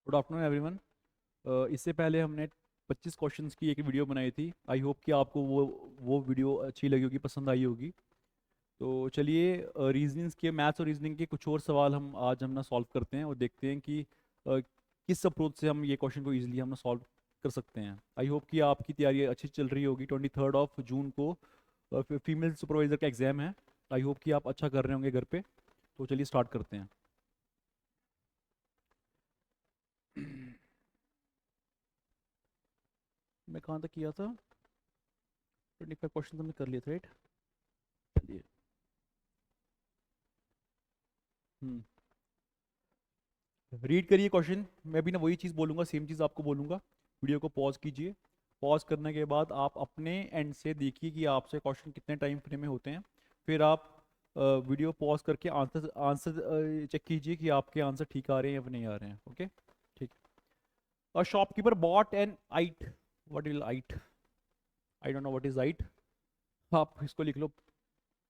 Good afternoon everyone. इससे पहले हमने 25 क्वेश्चंस की एक वीडियो बनाई थी। आई होप कि आपको वो वीडियो अच्छी लगी होगी, पसंद आई होगी। तो चलिए, रीजनिंग्स के, मैथ्स और रीजनिंग के कुछ और सवाल हम ना सॉल्व करते हैं और देखते हैं कि किस अप्रोच से हम ये क्वेश्चन को ईजिली हम ना सॉल्व कर सकते हैं। आई होप कि आपकी तैयारी अच्छी चल रही होगी। 23 जून को फीमेल सुपरवाइजर का एग्ज़ाम है। आई होप कि आप अच्छा कर रहे होंगे घर पे। तो चलिए स्टार्ट करते हैं। मैं कहाँ तक किया था? 25 क्वेश्चन हमने कर लिए थे, राइट? चलिए। हम्म रीड करिए क्वेश्चन। मैं भी ना वही चीज़ बोलूँगा, सेम चीज़ आपको बोलूँगा। वीडियो को पॉज कीजिए। पॉज करने के बाद आप अपने एंड से देखिए कि आपसे क्वेश्चन कितने टाइम फ्रेम में होते हैं। फिर आप वीडियो पॉज करके आंसर आंसर चेक कीजिए कि आपके आंसर ठीक आ रहे हैं या फिर नहीं आ रहे हैं। ओके, ठीक। A shopkeeper bought an item. What is item? I don't know what is item. आप इसको लिख लो,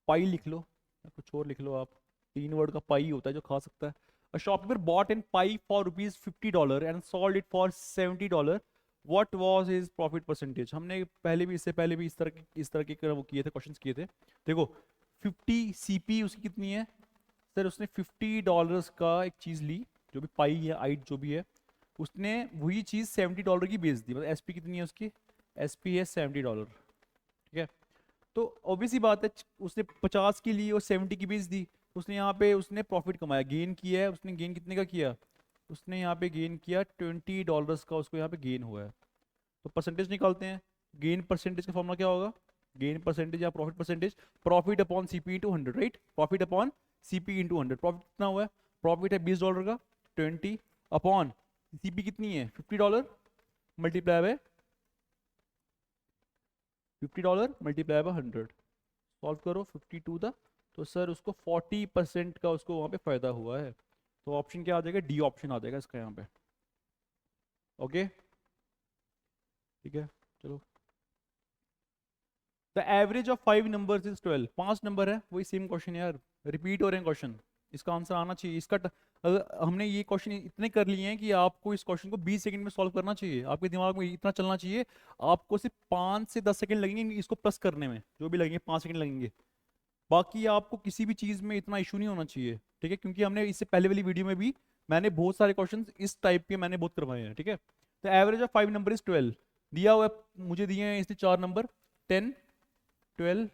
पाई लिख लो या कुछ और लिख लो आप। 3 वर्ड का पाई होता है जो खा सकता है। अ shopkeeper bought N pi for rupees $50 and sold it for $70। What was his profit percentage? हमने पहले भी, इससे पहले भी इस तरह के वो किए थे, क्वेश्चंस किए थे। देखो, 50 CP उसकी कितनी है? सर उसने $50 का एक चीज ली, जो भी पाई है, आइट जो भी है। उसने वही चीज $70 की बेच दी। मतलब एसपी कितनी है उसकी? एसपी है $70। ठीक है। तो ऑब्वियस ही बात है, उसने 50 की ली और 70 की बेच दी। उसने यहाँ पे उसने प्रॉफिट कमाया, गेन किया है। उसने गेन कितने का किया? उसने यहाँ पे गेन किया $20 का, उसको यहाँ पे गेन हुआ है। तो परसेंटेज निकालते हैं। गेन परसेंटेज का फॉर्मूला क्या होगा? गेन परसेंटेज या profit percentage, profit upon CP into 100, right? Profit upon CP into 100। Profit कितना हुआ है? प्रॉफिट है $20 का, 20 अपॉन सीपी कितनी है? $50 multiply by $50 multiply by 100। Solve करो 52 था। तो सर उसको 40% का उसको वहाँ पे फायदा हुआ है। तो ऑप्शन क्या आ जाएगा? डी ऑप्शन आ जाएगा इसका यहाँ पे। ओके, ठीक है। चलो। The average of 5 numbers is 12। 5 number है, वही सेम क्वेश्चन यार, रिपीट हो रहे हैं क्वेश्चन। इसका आंसर आना चाहिए। अगर हमने ये क्वेश्चन इतने कर लिए हैं कि आपको इस क्वेश्चन को 20 सेकंड में सॉल्व करना चाहिए। आपके दिमाग में इतना चलना चाहिए। आपको सिर्फ 5 से 10 सेकंड लगेंगे इसको प्लस करने में, जो भी लगेंगे 5 सेकंड लगेंगे। बाकी आपको किसी भी चीज में इतना इशू नहीं होना चाहिए, ठीक है? क्योंकि हमने इससे पहले वाली वीडियो में भी मैंने बहुत सारे क्वेश्चन इस टाइप के मैंने बहुत करवाए हैं, ठीक है? तो एवरेज ऑफ 5 नंबर इज 12। दिया हुआ मुझे दिए हैं इसने 4 नंबर, 10, 12,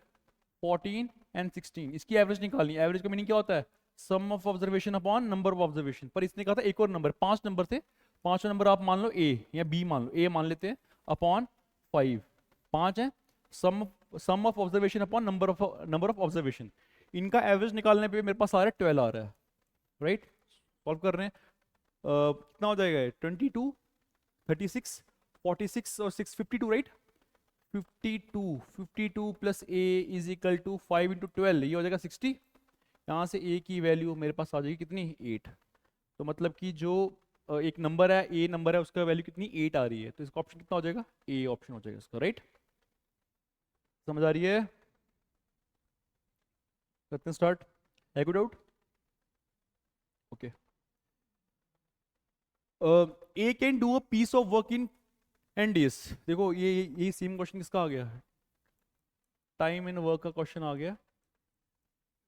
14 एंड 16। इसकी एवरेज निकालनी है। एवरेज का मीनिंग क्या होता है? Sum of observation upon number of observation. पर इसने कहा था एक और नंबर, 5 नंबर थे। 5वां नंबर आप मान लो ए या बी मान लो, ए मान लेते हैं, अपॉन 5। 5 है। Sum sum of observation upon number of observation. इनका एवरेज निकालने पे मेरे पास आ रहा है 12 आ रहा है, राइट? सॉल्व कर रहे हैं। कितना हो जाएगा? 22, 36, 46 और 6, 52, right? 52 plus a is equal to 5 into 12, ये हो जाएगा 60। यहाँ से ए की वैल्यू मेरे पास आ जाएगी कितनी? 8। तो मतलब कि जो एक नंबर है, ए नंबर है, उसका वैल्यू कितनी? 8 आ रही है। तो इसका ऑप्शन कितना हो जाएगा? ए ऑप्शन हो जाएगा इसका, राइट? समझ आ रही है? करते हैं स्टार्ट। है कोई doubt? Okay. A can do a piece of work in n days. देखो ये सेम क्वेश्चन किसका आ गया? टाइम इन वर्क का क्वेश्चन आ गया।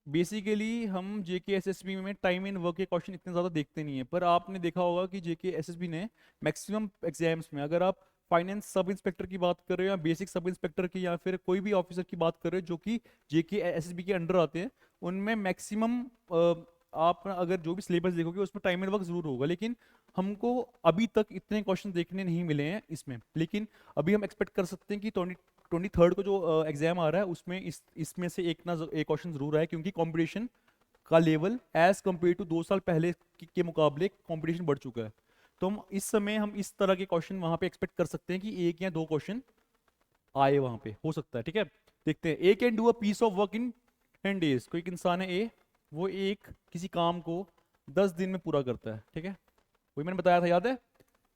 बेसिकली हम जेके एसएसबी में टाइम इन वर्क के क्वेश्चन इतने ज़्यादा देखते नहीं है, पर आपने देखा होगा कि जेके एसएसबी ने मैक्सिमम एग्जाम्स में, अगर आप फाइनेंस सब इंस्पेक्टर की बात कर रहे हो या बेसिक सब इंस्पेक्टर की या फिर कोई भी ऑफिसर की बात कर रहे हो जो कि जेके एसएसबी के अंडर आते हैं, उनमें मैक्सिमम आप अगर जो भी सिलेबस देखोगे उसमें टाइम एंड वर्क जरूर होगा। लेकिन हमको अभी तक इतने क्वेश्चन देखने नहीं मिले हैं इसमें। लेकिन अभी हम एक्सपेक्ट कर सकते हैं कि 23 को जो एग्जाम आ रहा है उसमें इसमें से एक क्वेश्चन जरूर आए, क्योंकि कंपटीशन का लेवल एज कम्पेयर टू 2 साल पहले के मुकाबले कंपटीशन बढ़ चुका है। तो हम इस तरह के क्वेश्चन वहां पे एक्सपेक्ट कर सकते हैं कि एक या दो क्वेश्चन आए वहां पे, हो सकता है। ठीक है, देखते हैं। A can do a piece of work in 10 days. कोई एक इंसान है ए, वो एक किसी काम को 10 दिन में पूरा करता है, ठीक है? वही मैंने बताया था, याद है?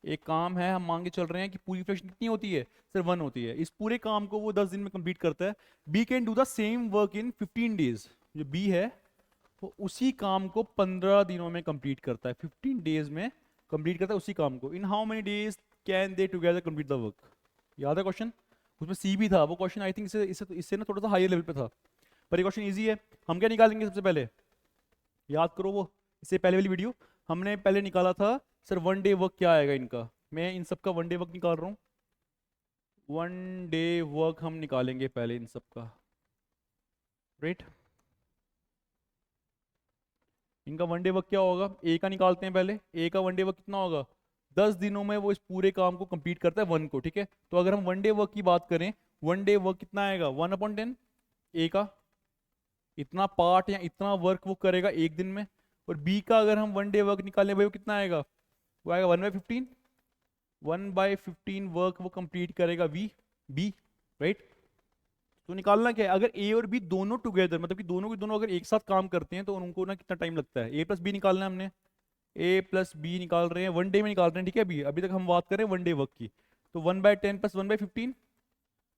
एक काम है, हम मान के चल रहे हैं कि पूरी फ्रैक्शन कितनी होती है? सिर्फ 1 होती है। इस पूरे काम को वो 10 दिन में कंप्लीट करता है। B can do the same work in 15 days. जो बी है वो उसी काम को 15 दिनों में कंप्लीट करता है, 15 डेज में कंप्लीट करता है उसी काम को। In how many days can they together complete the work. याद है क्वेश्चन? उसमें सी भी था वो क्वेश्चन, आई थिंक इससे ना थोड़ा सा हायर लेवल पे था, पर ये क्वेश्चन ईजी है। हम क्या निकालेंगे सबसे पहले, याद करो वो इससे पहले वाली वीडियो, हमने पहले निकाला था सर वन डे वर्क क्या आएगा इनका। मैं इन सब का वन डे वर्क निकाल रहा हूँ। वन डे वर्क हम निकालेंगे पहले इन सब का, राइट। इनका वन डे वर्क क्या होगा, ए का निकालते हैं पहले। ए का वन डे वर्क कितना होगा, 10 दिनों में वो इस पूरे काम को कंप्लीट करता है वन को, ठीक है। तो अगर हम वन डे वर्क की बात करें, वन डे वर्क कितना आएगा 1/10 ए का, इतना पार्ट या इतना वर्क वो करेगा एक दिन में। और बी का अगर हम वन डे वर्क निकालें भाई वो कितना आएगा, वो आएगा 1/15, 1/15 वर्क वो कंप्लीट करेगा बी, राइट। तो निकालना क्या है, अगर ए और बी दोनों टुगेदर, मतलब कि दोनों के दोनों अगर एक साथ काम करते हैं तो उनको ना कितना टाइम लगता है। ए प्लस बी निकालना है हमने, ए प्लस बी निकाल रहे हैं, वन डे में निकाल रहे हैं, ठीक है। अभी तक हम बात कर रहे हैं वन डे वर्क की। तो 1/10 प्लस 1/15,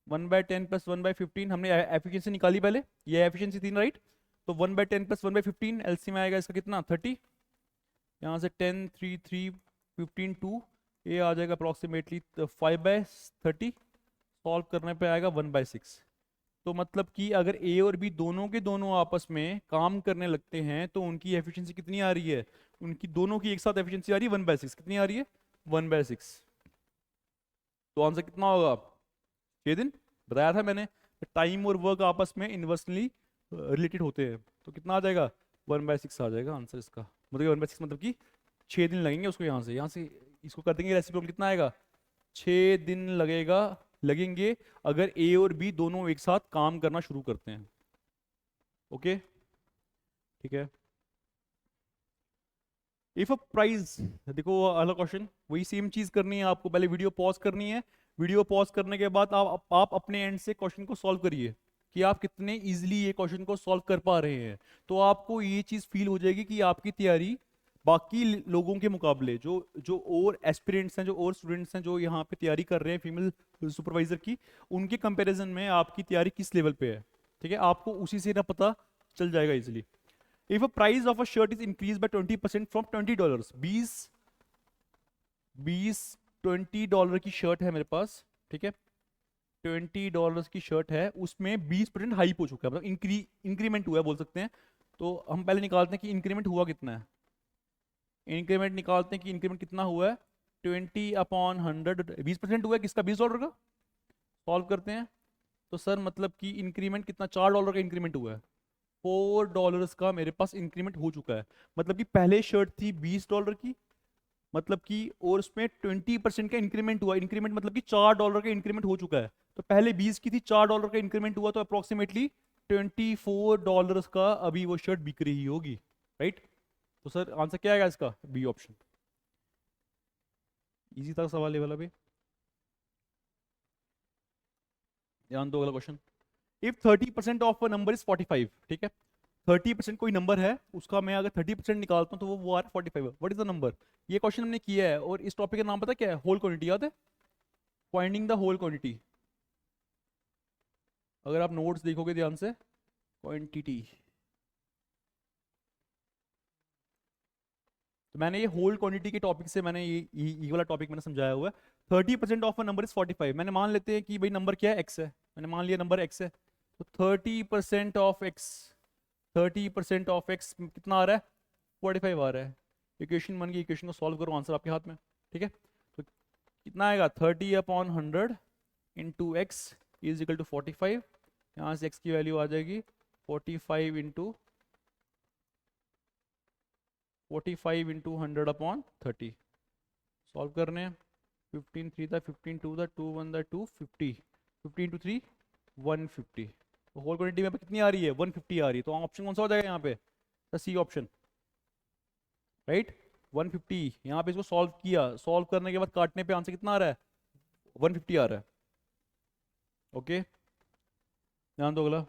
1/10 प्लस 1/15 हमने एफिशिएंसी निकाली पहले, ये एफिशिएंसी थी, राइट। तो 1/10 प्लस 1/15 एलसीएम आएगा इसका कितना 30, यहाँ से 10 3 3 15 2, ये आ जाएगा अप्रॉक्सीमेटली 5/30, सॉल्व करने पे आएगा 1/6। तो मतलब कि अगर ए और बी दोनों के दोनों आपस में काम करने लगते हैं तो उनकी एफिशिएंसी कितनी आ रही है, उनकी दोनों की एक साथ एफिशिएंसी आ रही है 1/6। कितनी आ रही है 1/6। तो आंसर कितना होगा 6 दिन। बताया था मैंने टाइम और वर्क आपस में इन्वर्सली रिलेटेड होते हैं। तो कितना आ जाएगा 1/6 आ जाएगा आंसर इसका, मतलब 1/6 मतलब कि 6 दिन लगेंगे उसको। यहाँ से इसको कर देंगे रेसिप्रोकल, कितना आएगा 6 दिन लगेंगे अगर ए और बी दोनों एक साथ काम करना शुरू करते हैं। ओके, ठीक है। इफ अ प्राइस, देखो अगला क्वेश्चन, वही सेम चीज करनी है आपको, पहले वीडियो पॉज करनी है। वीडियो पॉज करने के बाद आप अपने एंड से क्वेश्चन को सॉल्व करिए कि आप कितने इजीली ये क्वेश्चन को सॉल्व कर पा रहे हैं। तो आपको ये चीज फील हो जाएगी कि आपकी तैयारी बाकी लोगों के मुकाबले, जो जो और एस्पिरेंट्स हैं, जो और स्टूडेंट्स हैं जो यहाँ पे तैयारी कर रहे हैं फीमेल सुपरवाइजर की, उनके कंपैरिजन में आपकी तैयारी किस लेवल पे है, ठीक है। आपको उसी से ना पता चल जाएगा easily. If a price of a shirt is increase by 20% from $20, 20 की शर्ट है मेरे पास, ठीक है। $20 की शर्ट है, उसमें 20% हाइप हो चुका है, मतलब इंक्रीमेंट हुआ है बोल सकते हैं। तो हम पहले निकालते हैं कि इंक्रीमेंट हुआ कितना है। इंक्रीमेंट निकालते हैं कि इंक्रीमेंट कितना हुआ है, 20/100, 20% हुआ है किसका, $20 का। सॉल्व करते हैं तो सर मतलब कि इंक्रीमेंट कितना, $4 का इंक्रीमेंट हुआ है। $4 का मेरे पास इंक्रीमेंट हो चुका है। मतलब कि पहले शर्ट थी $20 की, मतलब कि और उसमें 20% का इंक्रीमेंट हुआ। इंक्रीमेंट मतलब कि $4 का इंक्रीमेंट हो चुका है। तो पहले 20 की थी, $4 का इंक्रीमेंट हुआ, तो अप्रोक्सीमेटली $24 का अभी वो शर्ट बिक रही होगी, राइट। तो सर आंसर क्या आएगा इसका, बी ऑप्शन। इजी था सवाल ये वाला भी। ध्यान दो अगला question. If 30% of a number is 45, ठीक है। 30% कोई नंबर है, उसका मैं अगर 30% निकालता हूँ तो वो आ रहा है 45। व्हाट इज द नंबर, ये क्वेश्चन हमने किया है। और इस टॉपिक का नाम पता क्या है, होल क्वांटिटी, याद है, फाइंडिंग द होल क्वांटिटी। अगर आप नोट्स देखोगे ध्यान से, क्वांटिटी, तो मैंने ये होल क्वांटिटी के टॉपिक से मैंने ये वाला टॉपिक मैंने समझाया हुआ है। 30% ऑफ अ नंबर इज 45। मैंने मान लेते हैं कि भाई नंबर क्या है, एक्स है। मैंने मान लिया नंबर एक्स है, तो 30% ऑफ एक्स, 30% ऑफ एक्स कितना आ रहा है, 45 आ रहा है। इक्वेशन बन गई, इक्वेशन को सॉल्व करो, आंसर आपके हाथ में, ठीक है। तो कितना आएगा 30/100 into x is equal to 45। यहाँ से एक्स की वैल्यू आ जाएगी 45 इंटू 100/30। सॉल्व करने हैं, 15 3 था, 15 2 था, 2 1 था, 2 50, 15 टू 3 150। तो होल क्वांटिटी में कितनी आ रही है, 150 आ रही है। तो ऑप्शन कौन सा हो जाएगा यहाँ पे, सी ऑप्शन, राइट। 150, यहाँ पे इसको सॉल्व किया, सॉल्व करने के बाद काटने पे आंसर कितना आ रहा है, 150 आ रहा है। ओके, ध्यान दो अगला।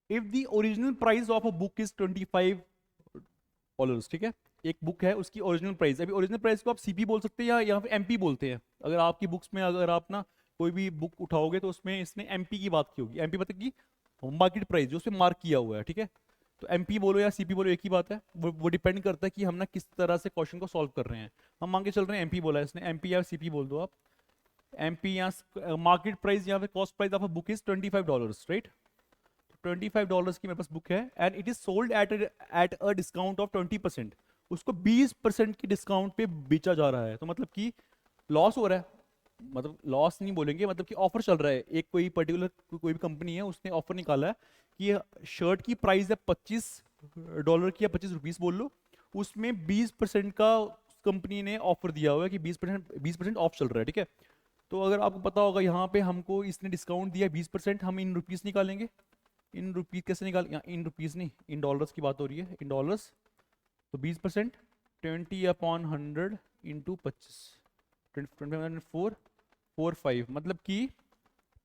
If the original price of a book is $25, ठीक है। एक बुक है, उसकी ओरिजिनल प्राइस, अभी ओरिजिनल प्राइस को आप सीपी बोल सकते हैं या यहाँ पे एमपी बोलते हैं। अगर आपकी बुक्स में अगर आप ना कोई भी बुक उठाओगे तो उसमें इसने एमपी की बात की होगी। एमपी मतलब कि मार्केट प्राइस जो उसमें मार्क किया हुआ है, ठीक है। तो एमपी बोलो या सीपी बोलो एक ही बात है, वो डिपेंड करता है कि हम ना किस तरह से क्वेश्चन को सॉल्व कर रहे हैं। हम मान के चल रहे हैं एमपी बोला है इसने, एमपी या सीपी बोल दो आप। एमपी या मार्केट प्राइस या फिर cost price of a book is $25, right. $25 की मेरे पास बुक है and it is sold at a discount of 20%। उसको 20% की डिस्काउंट पे बेचा जा रहा है, तो मतलब कि लॉस हो रहा है। मतलब लॉस नहीं बोलेंगे, मतलब कि ऑफर चल रहा है। एक कोई पर्टिकुलर कोई भी कंपनी है, उसने ऑफर निकाला है कि शर्ट की प्राइस है $25 की या ₹25 बोल लो, उसमें 20% का कंपनी ने ऑफर दिया हुआ है कि 20% ऑफ चल रहा है, ठीक है। तो अगर आपको पता होगा यहाँ पे हमको इसने डिस्काउंट दिया 20%, हम इन रुपीस निकालेंगे। इन रुपीस कैसे निकाल, इन रुपीस नहीं, इन डॉलर्स की बात हो रही है, इन डॉलर्स। तो 20% 20/100 इंटू 25, 445, मतलब कि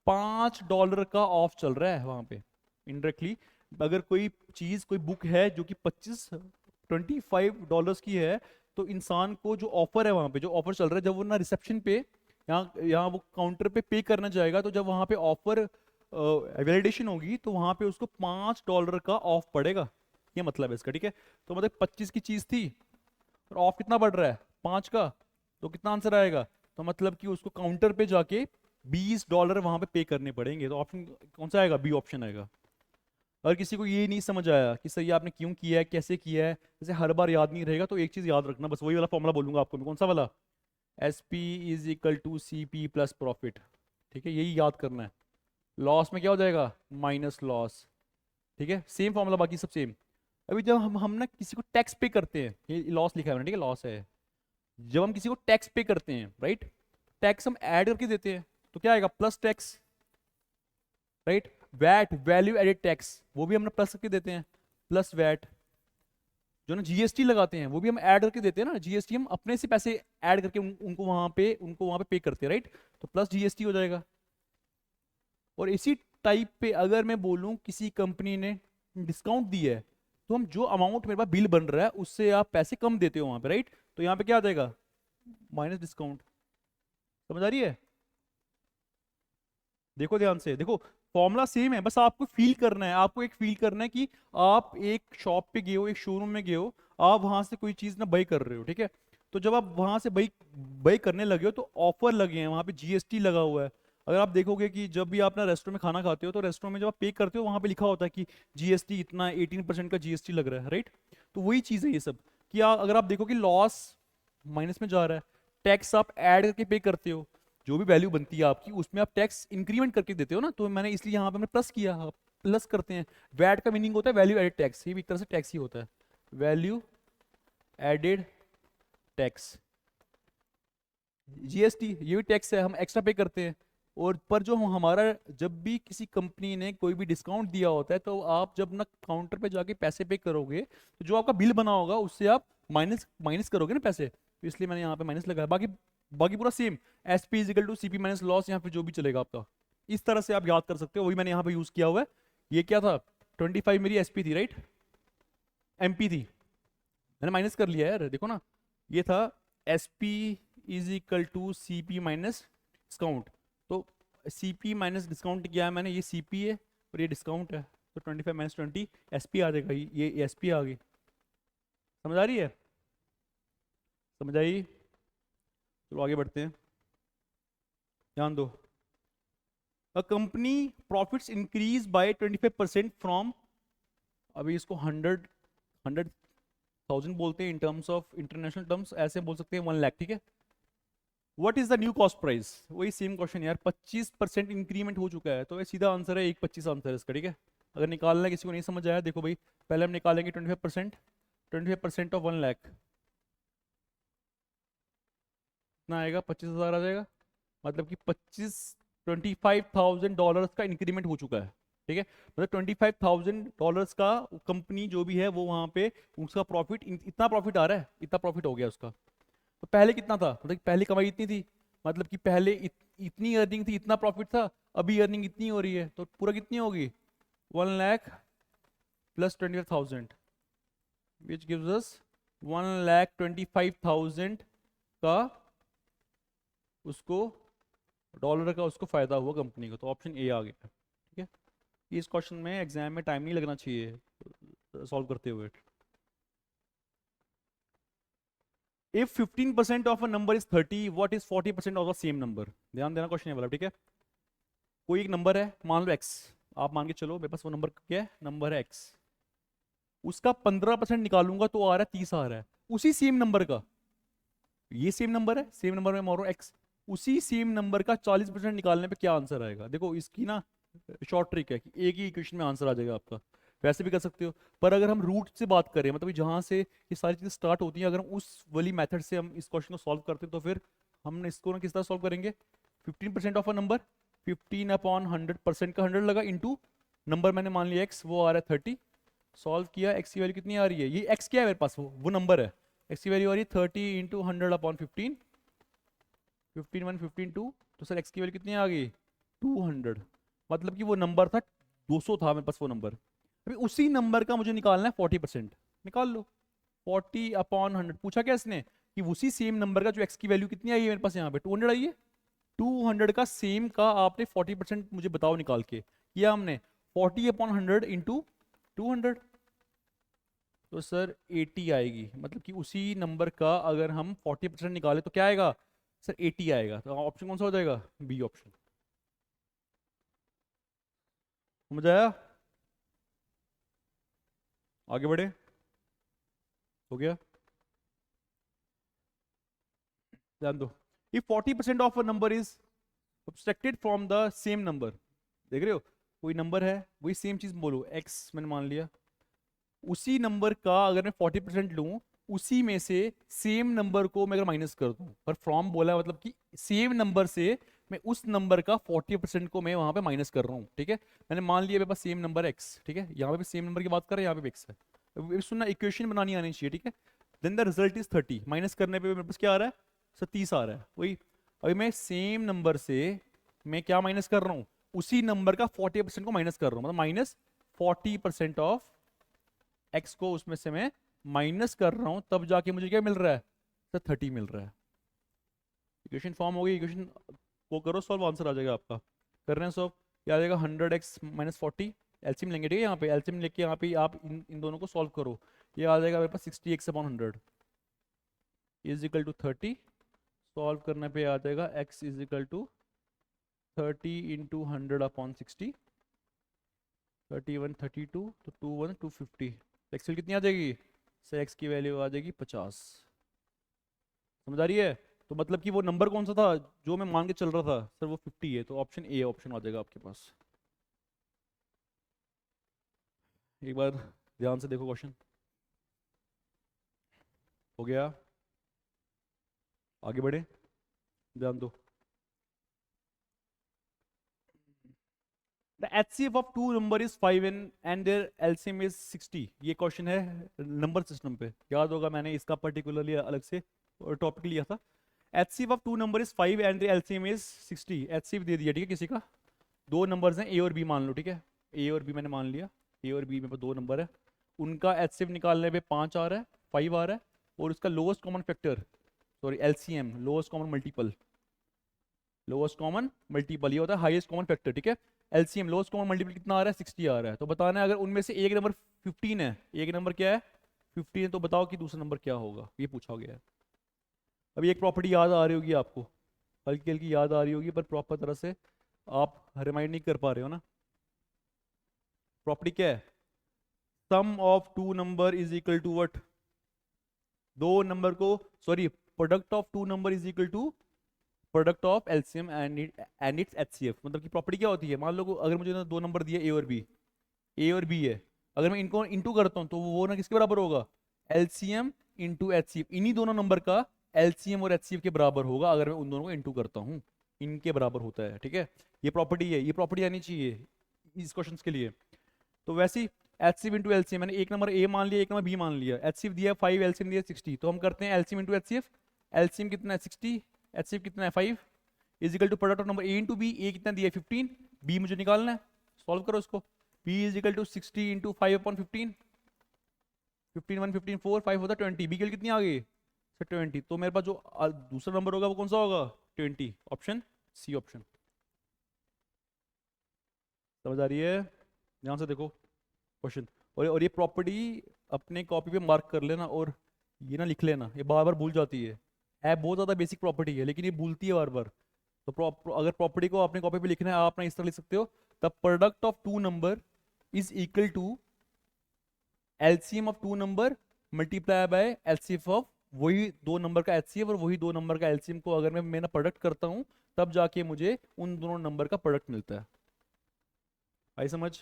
$5 का ऑफ चल रहा है वहां पे इनडायरेक्टली। अगर कोई चीज कोई बुक है जो कि $25 की है, तो इंसान को जो ऑफर है वहां पे, जो ऑफर चल रहा है, जब वो ना रिसेप्शन पे यहाँ यहाँ वो काउंटर पे करना जाएगा, तो जब वहां पे ऑफर वैलिडेशन होगी तो वहां पे उसको $5 का ऑफ पड़ेगा। ये मतलब है इसका, ठीक है। तो मतलब 25 की चीज थी और ऑफ कितना बढ़ रहा है, 5 का, तो कितना आंसर आएगा। तो मतलब कि उसको काउंटर पे जाके $20 वहां पे करने पड़ेंगे। तो ऑप्शन कौन सा आएगा, बी ऑप्शन आएगा। अगर किसी को ये नहीं समझ आया कि सही आपने क्यों किया है, कैसे किया है, जैसे हर बार याद नहीं रहेगा, तो एक चीज याद रखना, बस वही वाला फॉर्मूला बोलूंगा आपको मैं, कौन सा वाला, S P is equal to C P plus profit, ठीक है, यही याद करना है। लॉस में क्या हो जाएगा, माइनस लॉस, ठीक है, सेम फॉर्मूला, बाकी सब सेम। अभी जब हम ना किसी को टैक्स पे करते हैं, ये लॉस लिखा है मैंने, ठीक है, लॉस है। जब हम किसी को टैक्स पे करते हैं, राइट, टैक्स हम ऐड करके देते हैं, तो क्या आएगा, plus tax, right. VAT, value added tax, वो भी हम प्लस करके देते हैं, प्लस वैट। जो ना जीएसटी लगाते हैं, वो भी हम ऐड करके देते हैं ना, जीएसटी हम अपने से पैसे ऐड करके उनको वहां पे करते हैं, राइट। तो प्लस जीएसटी हो जाएगा। और इसी टाइप पे अगर मैं बोलूं किसी कंपनी ने डिस्काउंट दिया है, तो हम जो अमाउंट मेरे पास बिल बन रहा है उससे आप पैसे कम देते हो वहां पे, राइट। तो यहाँ पे क्या आ जाएगा, माइनस डिस्काउंट। समझ आ रही है, देखो ध्यान से, देखो फॉर्मूला सेम है, बस आपको फील करना है, आपको एक फील करना है कि आप एक शॉप पे गए हो, एक शोरूम में गए हो, आप वहां से कोई चीज ना बाई कर रहे हो, ठीक है। तो जब आप वहां से बाई बाई करने लगे हो, तो ऑफर लगे हैं, वहां पे जीएसटी लगा हुआ है। अगर आप देखोगे कि जब भी आप ना रेस्टोरेंट में खाना खाते हो, तो रेस्टोरेंट में जब आप पे करते हो, वहां पे लिखा होता है कि जीएसटी इतना, 18% का जीएसटी लग रहा है, राइट। तो वही चीज है ये सब, कि अगर आप देखो कि लॉस माइनस में जा रहा है, टैक्स आप ऐड करके पे करते हो, जो भी वैल्यू बनती है आपकी उसमें आप टैक्स इंक्रीमेंट करके देते हो ना, तो मैंने इसलिए यहाँ पे हमने प्लस किया, प्लस करते हैं। वैट का मीनिंग होता है वैल्यू एडेड टैक्स, ये भी एक तरह से टैक्स ही होता है, वैल्यू एडेड टैक्स। जीएसटी ये भी टैक्स है, हम एक्स्ट्रा पे करते हैं। और पर जो हमारा, जब भी किसी कंपनी ने कोई भी डिस्काउंट दिया होता है, तो आप जब ना काउंटर पे जाके पैसे पे करोगे, तो जो आपका बिल बना होगा उससे आप माइनस माइनस करोगे ना पैसे, तो इसलिए मैंने यहाँ पे माइनस लगाया। बाकी बाकी पूरा same, S P is equal to C P minus loss, यहाँ पे जो भी चलेगा आपका, इस तरह से आप याद कर सकते हो, वही मैंने यहाँ पे यूज किया हुआ है। ये क्या था, 25 मेरी एसपी थी, राइट, एमपी थी, मैंने माइनस कर लिया यार, देखो ना, ये था S P is equal to C P minus discount. तो सी पी माइनस डिस्काउंट किया है मैंने, ये सी पी है और ये डिस्काउंट है, तो 25 माइनस 20 एस पी आ जाएगा, ये एस पी आ गई। समझ आ रही है, समझ आई। चलो आगे बढ़ते हैं, ध्यान दो। A company profits increase by 25% from, अभी इसको 100,000 बोलते हैं in terms of international terms, ऐसे बोल सकते हैं 1 लाख, ठीक है। What is the new cost price, वही सेम क्वेश्चन यार, 25% इंक्रीमेंट हो चुका है, तो ये सीधा आंसर है 125 आंसर है इसका, ठीक है। अगर निकालना है, किसी को नहीं समझ आया, देखो भाई, पहले हम निकालेंगे 25%, 25% ऑफ 1 लाख कितना आएगा, 25,000 आ जाएगा। मतलब कि $25,000 का इंक्रीमेंट हो चुका है, ठीक है। मतलब $25,000 का कंपनी जो भी है वो वहां पे उसका प्रॉफिट, इतना प्रॉफिट आ रहा है, इतना प्रॉफिट हो गया उसका। तो पहले कितना था, मतलब कि पहले कमाई इतनी थी, मतलब कि पहले इतनी अर्निंग थी, इतना प्रॉफिट था, अभी अर्निंग इतनी हो रही है, तो पूरा कितनी होगी, 1 lakh plus 25,000, which gives us 1,25,000 का उसको डॉलर का उसको फायदा हुआ कंपनी को, तो ऑप्शन ए आ गया, ठीक है। इस क्वेश्चन में एग्जाम में टाइम नहीं लगना चाहिए, सॉल्व करते हुए। If 15% of a number is 30, what is 40% of the same number? ध्यान देना, क्वेश्चन है वाला, ठीक है। कोई एक नंबर है, मान लो x, आप मान के चलो मेरे पास वो नंबर क्या है, नंबर है x, उसका 15% निकालूंगा तो आ रहा है 30 आ रहा है। उसी सेम नंबर का, ये सेम नंबर है, सेम नंबर में मारो x, उसी सेम नंबर का 40% निकालने पे क्या आंसर आएगा? देखो इसकी ना शॉर्ट ट्रिक है कि एक ही इक्वेशन में आंसर आ जाएगा आपका। वैसे भी कर सकते हो, पर अगर हम रूट से बात करें, मतलब जहां से ये सारी चीजें स्टार्ट होती हैं, अगर हम उस वाली मेथड से हम इस क्वेश्चन को सॉल्व करते हैं तो फिर हम इसको ना किस तरह सॉल्व करेंगे? 15% ऑफ अ नंबर, 15/100%, का 100 लगा इंटू नंबर मैंने मान लिया x, वो आ रहा है 30, सॉल्व किया, x की वैल्यू कितनी आ रही है, ये x क्या है मेरे पास, वो नंबर है, x की वैल्यू आ रही है 30 इंटू 100/15, 15 1 15 2, तो सर x की वैल्यू कितनी आ गई 200, मतलब कि वो नंबर था 200 था मेरे पास वो नंबर। अभी उसी नंबर का मुझे निकालना है 40%, निकाल लो। 40/100 पूछा क्या इसने कि उसी सेम नंबर का जो x की वैल्यू कितनी आई है मेरे पास यहाँ पे 200 आई है, 200 का सेम का आपने 40% मुझे बताओ निकाल के, किया हमने 40/100 इंटू 200, तो सर 80 आएगी, मतलब कि उसी नंबर का अगर हम 40% निकाले तो क्या आएगा सर 80 आएगा। तो ऑप्शन कौन सा हो जाएगा? B option. समझ आया? आगे बढ़े, हो गया। ध्यान दो, if 40% of a number is subtracted from the same number, देख रहे हो कोई नंबर है, वही सेम चीज बोलो x मैंने मान लिया, उसी नंबर का अगर मैं 40% लूं, उसी में से सेम नंबर को मैं अगर माइनस कर दूं, पर फ्रॉम बोला है मतलब कि सेम नंबर से मैं उस नंबर का 40% को मैं वहां पे माइनस कर रहा हूँ, ठीक है। मैंने मान लिया मेरे पास सेम नंबर x, ठीक है, यहाँ पे भी सेम नंबर की बात कर रहे हैं, यहाँ पे x है, अब सुनना इक्वेशन बनानी आनी चाहिए, ठीक है। Then the result is 30, minus करने पे मेरे पास क्या आ रहा है सर 30 आ रहा है, वही। अभी मैं सेम नंबर से मैं क्या माइनस कर रहा हूँ, उसी नंबर का 40% को माइनस कर रहा हूँ, मतलब माइनस 40% ऑफ x को उसमें से मैं माइनस कर रहा हूं, तब जाके मुझे क्या मिल रहा है सर 30 मिल रहा है। इक्वेशन फॉर्म हो गई, इक्वेशन को करो सॉल्व, आंसर आ जाएगा आपका। कर रहे हैं सॉल्व, क्या आ जाएगा 100x-40, एलसीएम लेंगे, ठीक है, यहाँ पे एलसीएम लेके यहाँ पे आप इन दोनों को सॉल्व करो, ये आ जाएगा मेरे पास 60x/100 is equal to 30, solve करने पे आ जाएगा x is equal to 30 into 100/60, 31 32, तो 21 250, एक्सेल कितनी आ जाएगी सर, एक्स की वैल्यू आ जाएगी 50। समझ आ रही है? तो मतलब कि वो नंबर कौन सा था जो मैं मान के चल रहा था सर, वो 50 है, तो ऑप्शन ए ऑप्शन आ जाएगा आपके पास। एक बार ध्यान से देखो क्वेश्चन, हो गया, आगे बढ़े, ध्यान दो। The HCF of two number is 5 and their LCM is 60, ये क्वेश्चन है नंबर सिस्टम पे, याद होगा मैंने इसका पर्टिकुलरली अलग से टॉपिक लिया था। HCF of two number is 5 and their LCM is 60, HCF दे दिया, ठीक है, किसी का दो नंबर्स हैं ए और बी मान लो, ठीक है, ए और बी मैंने मान लिया, ए और बी में दो नंबर है, उनका HCF निकालने पे 5 आ रहा है, 5 आ रहा है, और उसका lowest common factor, sorry LCM, lowest common multiple, lowest common multiple ये होता है हाईएस्ट कॉमन फैक्टर, ठीक है। एलसीएम लोएस्ट कॉमन मल्टीपल कितना आ रहा है 60 आ रहा है, तो बताना है अगर उनमें से एक नंबर 15 है, एक नंबर क्या है 15 है, तो बताओ कि दूसरा नंबर क्या होगा, ये पूछा गया है। अभी एक प्रॉपर्टी याद आ रही होगी आपको, हल्की हल्की याद आ रही होगी, पर प्रॉपर तरह से आप रिमाइंड नहीं कर पा रहे हो ना। प्रॉपर्टी क्या है? Sum of two number is equal to what? दो नंबर को, sorry, product of two number is equal to product of LCM and its HCF. मतलब की प्रॉपर्टी क्या होती है, मान लो अगर मुझे ना दो नंबर दिए ए और बी है, अगर मैं इनको इंटू करता हूँ तो वो ना किसके बराबर होगा, एलसीएम इंटू एचसीएफ, इन्हीं दोनों नंबर का एलसीएम और एचसीएफ के बराबर होगा, अगर मैं उन दोनों को इंटू करता हूँ, इनके बराबर होता है, ठीक है। ये प्रॉपर्टी है, ये प्रॉपर्टी आनी चाहिए इस क्वेश्चन के लिए। तो वैसे ही एचसीएफ इंटू एलसीएम, मैंने एक नंबर ए मान लिया, एक नंबर बी मान लिया, एचसीएफ दिया 5, एलसीएम दिया 60, तो हम करते हैं एलसीएम इंटू एचसीएफ, एलसीएम कितना है 60, एचसीएफ कितना है 5, is equal to product of number A into B, A कितना दिया 15, बी मुझे निकालना है, सॉल्व करो इसको, B is equal to 60 into 5/15, 15 1 15 4 5 होता है 20, बी की कितनी आ गई सर 20, तो मेरे पास जो दूसरा नंबर होगा वो कौन सा होगा 20, ऑप्शन सी ऑप्शन। समझ आ रही है? ध्यान से देखो क्वेश्चन, और ये प्रॉपर्टी अपने कॉपी पे मार्क कर लेना, और ये ना लिख लेना, ये बार बार भूल जाती है बहुत ज़्यादा बेसिक प्रॉपर्टी है लेकिन ये भूलती है बार बार। तो अगर प्रॉपर्टी को अपने कॉपी पे लिखना है, आप ना इस तरह लिख सकते हो, the product of two number is equal to LCM of two number multiply by LCF of वही दो नंबर का एचसीएफ और वही दो नंबर का एलसीएम को अगर मैं ना प्रोडक्ट करता हूं, तब जाके मुझे उन दोनों नंबर का प्रोडक्ट मिलता है। आई समझ?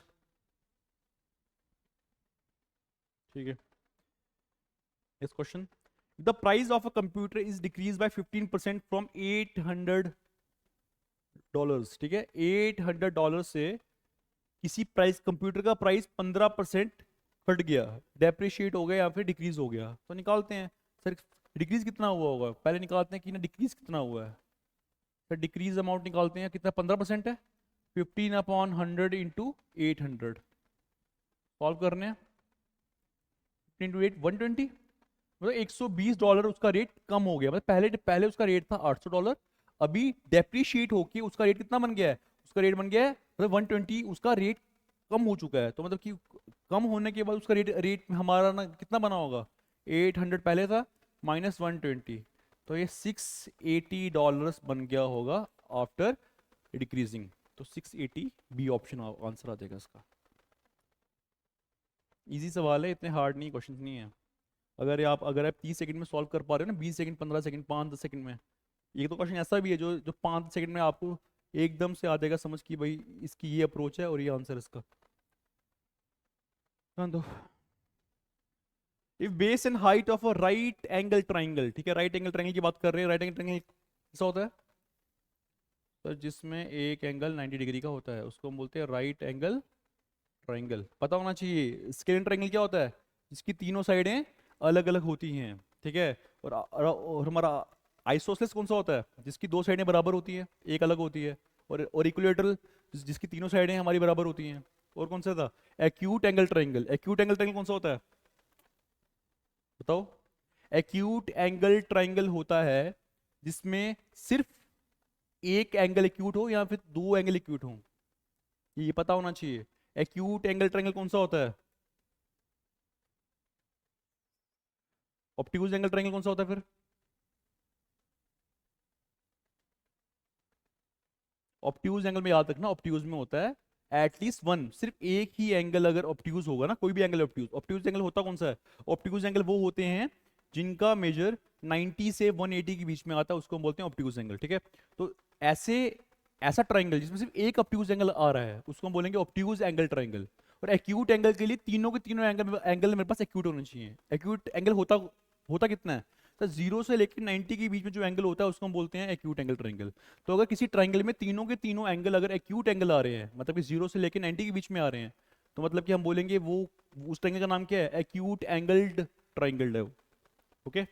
ठीक है। Next question, the price of a computer is decrease by 15% from $800। ठीक है, $800 से किसी प्राइस, कंप्यूटर का प्राइस 15% घट गया, डेप्रिशिएट हो गया या फिर डिक्रीज हो गया, तो निकालते हैं। सर डिक्रीज कितना हुआ होगा, पहले निकालते हैं कि ना डिक्रीज कितना हुआ है। सर डिक्रीज अमाउंट निकालते हैं, कितना 15% है, 15/100 इंटू 800। सॉल्व करने हैं, 15 × 8 120, मतलब $120 उसका रेट कम हो गया। मतलब पहले पहले उसका रेट था $800, अभी डेप्रिशिएट होके उसका रेट कितना बन गया है, उसका रेट बन गया है मतलब 120, उसका रेट कम हो चुका है। तो मतलब कि कम होने के बाद उसका रेट रेट हमारा ना कितना बना होगा, 800 पहले था माइनस 120, तो ये $680 बन गया होगा आफ्टर डिक्रीजिंग। तो 680 बी ऑप्शन आंसर आ जाएगा इसका। इजी सवाल है, इतने हार्ड नहीं क्वेश्चन नहीं है। अगर आप 30 सेकंड में सॉल्व कर पा रहे हो ना, 20 सेकंड, 15 सेकंड, 5-10 सेकंड में, ये तो क्वेश्चन ऐसा भी है जो जो 5 सेकंड में आपको एकदम से आ जाएगा समझ कि भाई इसकी ये अप्रोच है और ये आंसर इसका। हाँ, तो if base and height of a right angle triangle, ठीक है, राइट एंगल ट्राइंगल की बात कर रहे हैं। राइट एंगल ट्राइंगल कैसा होता है, तो जिसमें एक एंगल 90 डिग्री का होता है उसको हम बोलते हैं राइट एंगल ट्राइंगल। पता होना चाहिए। स्केल ट्राइंगल क्या होता है, जिसकी तीनों साइडें अलग अलग होती हैं, ठीक है। और हमारा आइसोसेलेस कौन सा होता है, जिसकी दो साइडें बराबर होती हैं, एक अलग होती है। और इक्विलेटरल, जिसकी तीनों साइडें हमारी बराबर होती हैं। और कौन सा था, acute angle triangle. Acute angle triangle कौन सा होता है, बताओ। एक्यूट एंगल ट्राइंगल होता है जिसमें सिर्फ एक एंगल एक्यूट हो या फिर दो एंगल एक्यूट हो, ये पता होना चाहिए। एक्यूट एंगल ट्राइंगल कौन सा होता है, ऑब्ट्यूज एंगल ट्राइंगल कौन सा होता है फिर, ऑब्ट्यूज एंगल में याद रखना, ऑब्ट्यूज में होता है एटलीस्ट वन, सिर्फ एक ही एंगल अगर ऑब्ट्यूज होगा ना, कोई भी एंगल ऑब्ट्यूज, ऑब्ट्यूज एंगल होता कौन सा है, ऑब्ट्यूज एंगल वो होते हैं जिनका मेजर 90 से 180 के बीच में आता है, उसको हम बोलते हैं ऑब्ट्यूज एंगल, ठीक है। तो ऐसे ऐसा ट्राइंगल जिसमें सिर्फ एक ऑब्ट्यूज एंगल आ रहा है उसको हम बोलेंगे ऑब्ट्यूज एंगल ट्राइंगल। और एक्यूट एंगल के लिए तीनों के तीनों एंगल एंगल मेरे पास एक्यूट होने चाहिए। एक्यूट एंगल होता होता कितना है, तो 0 से लेकर 90 के बीच में जो एंगल होता है उसको हम बोलते हैं एक्यूट एंगल ट्राइंगल। तो अगर किसी ट्राइंगल में तीनों के तीनों एंगल अगर एक्यूट एंगल आ रहे हैं, मतलब कि 0 से लेकर 90 के बीच में आ रहे हैं, तो मतलब कि हम बोलेंगे वो उस ट्राइंगल का नाम क्या है, एक्यूट एंगल्ड ट्राइंगल है। ओके,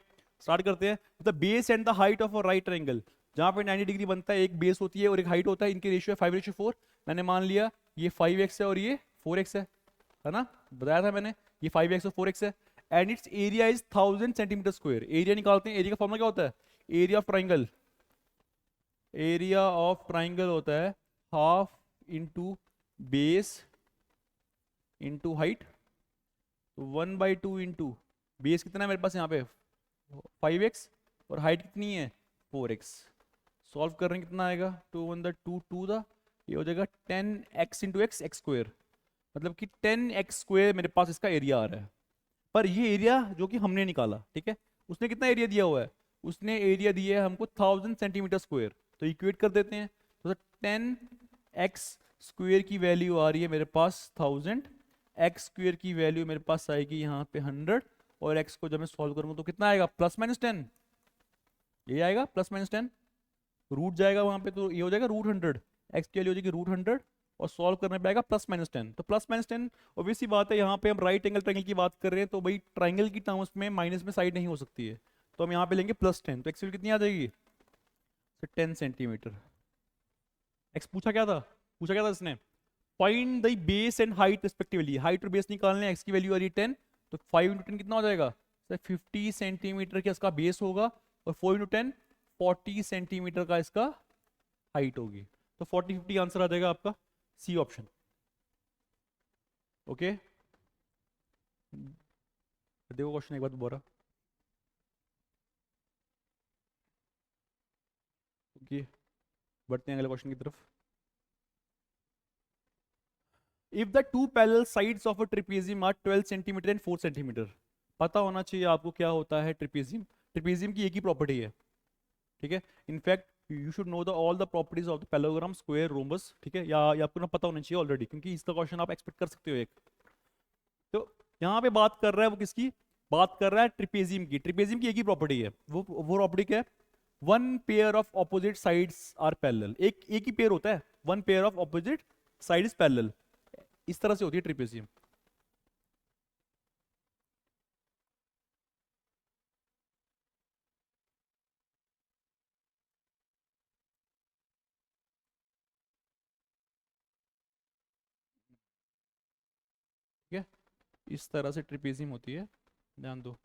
स्टार्ट करते हैं। The base and the height of a right triangle, जहां पे 90 डिग्री बनता है, एक बेस होती है और एक हाइट होता है, इनके रेशियो है 5:4। मैंने मान लिया ये 5x है और ये 4x है ना, बताया था मैंने, ये 5x और 4x है। And it's area is 1000 centimetre square. Area निकालते हैं, एरिया का फॉर्मूला क्या होता है, area of triangle, area of triangle होता है half into base into height. तो 1/2 इंटू बेस कितना है मेरे पास यहाँ पे 5x, और हाइट कितनी है 4x। सॉल्व कर रहे हैं, कितना आएगा, 2 × 1 = 2 ये हो जाएगा 10x into x x square, मतलब कि 10x स्क्वायर मेरे पास इसका एरिया आ रहा है। पर ये एरिया जो कि हमने निकाला, ठीक है, उसने कितना एरिया दिया हुआ है, उसने एरिया दिया है हमको 1000 सेंटीमीटर स्क्वायर। तो इक्वेट कर देते हैं, तो 10x स्क्वायर की वैल्यू आ रही है मेरे पास 1000, एक्स स्क्वायर की वैल्यू मेरे पास आएगी यहाँ पे 100, और x को जब मैं सॉल्व करूंगा तो कितना आएगा, +-10, ये आएगा +-10, रूट जाएगा वहां पे, तो ये हो जाएगा √100, एक्स की वैल्यू हो जाएगी √100, और सॉल्व करने पे आएगा +-10। तो +-10 ऑब्वियस सी बात है, यहाँ पे हम राइट एंगल ट्राइंगल की बात कर रहे हैं, तो भाई ट्राइंगल की टर्म्स में माइनस में साइड नहीं हो सकती है, तो हम यहाँ पे लेंगे +10, तो एक्स वैल्यू कितनी आ जाएगी, 10 सेंटीमीटर। एक्स पूछा क्या था इसने, find the base and height respectively, height और बेस निकालने, एक्स की वैल्यू आ रही है 10, तो 5 × 10 कितना हो जाएगा, 50 सेंटीमीटर का इसका बेस होगा, और 4 × 10 40 सेंटीमीटर का इसका हाइट होगी। तो 40-50 आंसर आ जाएगा आपका सी ऑप्शन। ओके, देखो क्वेश्चन एक बार दोबारा, ओके बढ़ते हैं अगले क्वेश्चन की तरफ। If the two parallel sides of a trapezium are 12 centimetre and 4 centimetre, पता होना चाहिए आपको क्या होता है ट्रिपेजियम। ट्रिपेजियम की एक ही प्रॉपर्टी है, ठीक है। In fact you should know the all the properties of the parallelogram, square, rhombus, ठीक है, या आपको ना पता होना चाहिए ऑलरेडी, क्योंकि इसका क्वेश्चन आप एक्सपेक्ट कर सकते हो एक। तो यहाँ पे बात कर रहा है वो किसकी, बात कर रहा है ट्रिपेजियम की। ट्रिपेजियम की एक ही प्रॉपर्टी है, वो प्रॉपर्टी क्या है, one pair of opposite sides are parallel. एक ही पेयर होता है, one pair of opposite side is parallel, इस तरह से होती है ट्रिपेजियम। ठीक है, इस तरह से ट्रिपेजियम होती है, ध्यान दो।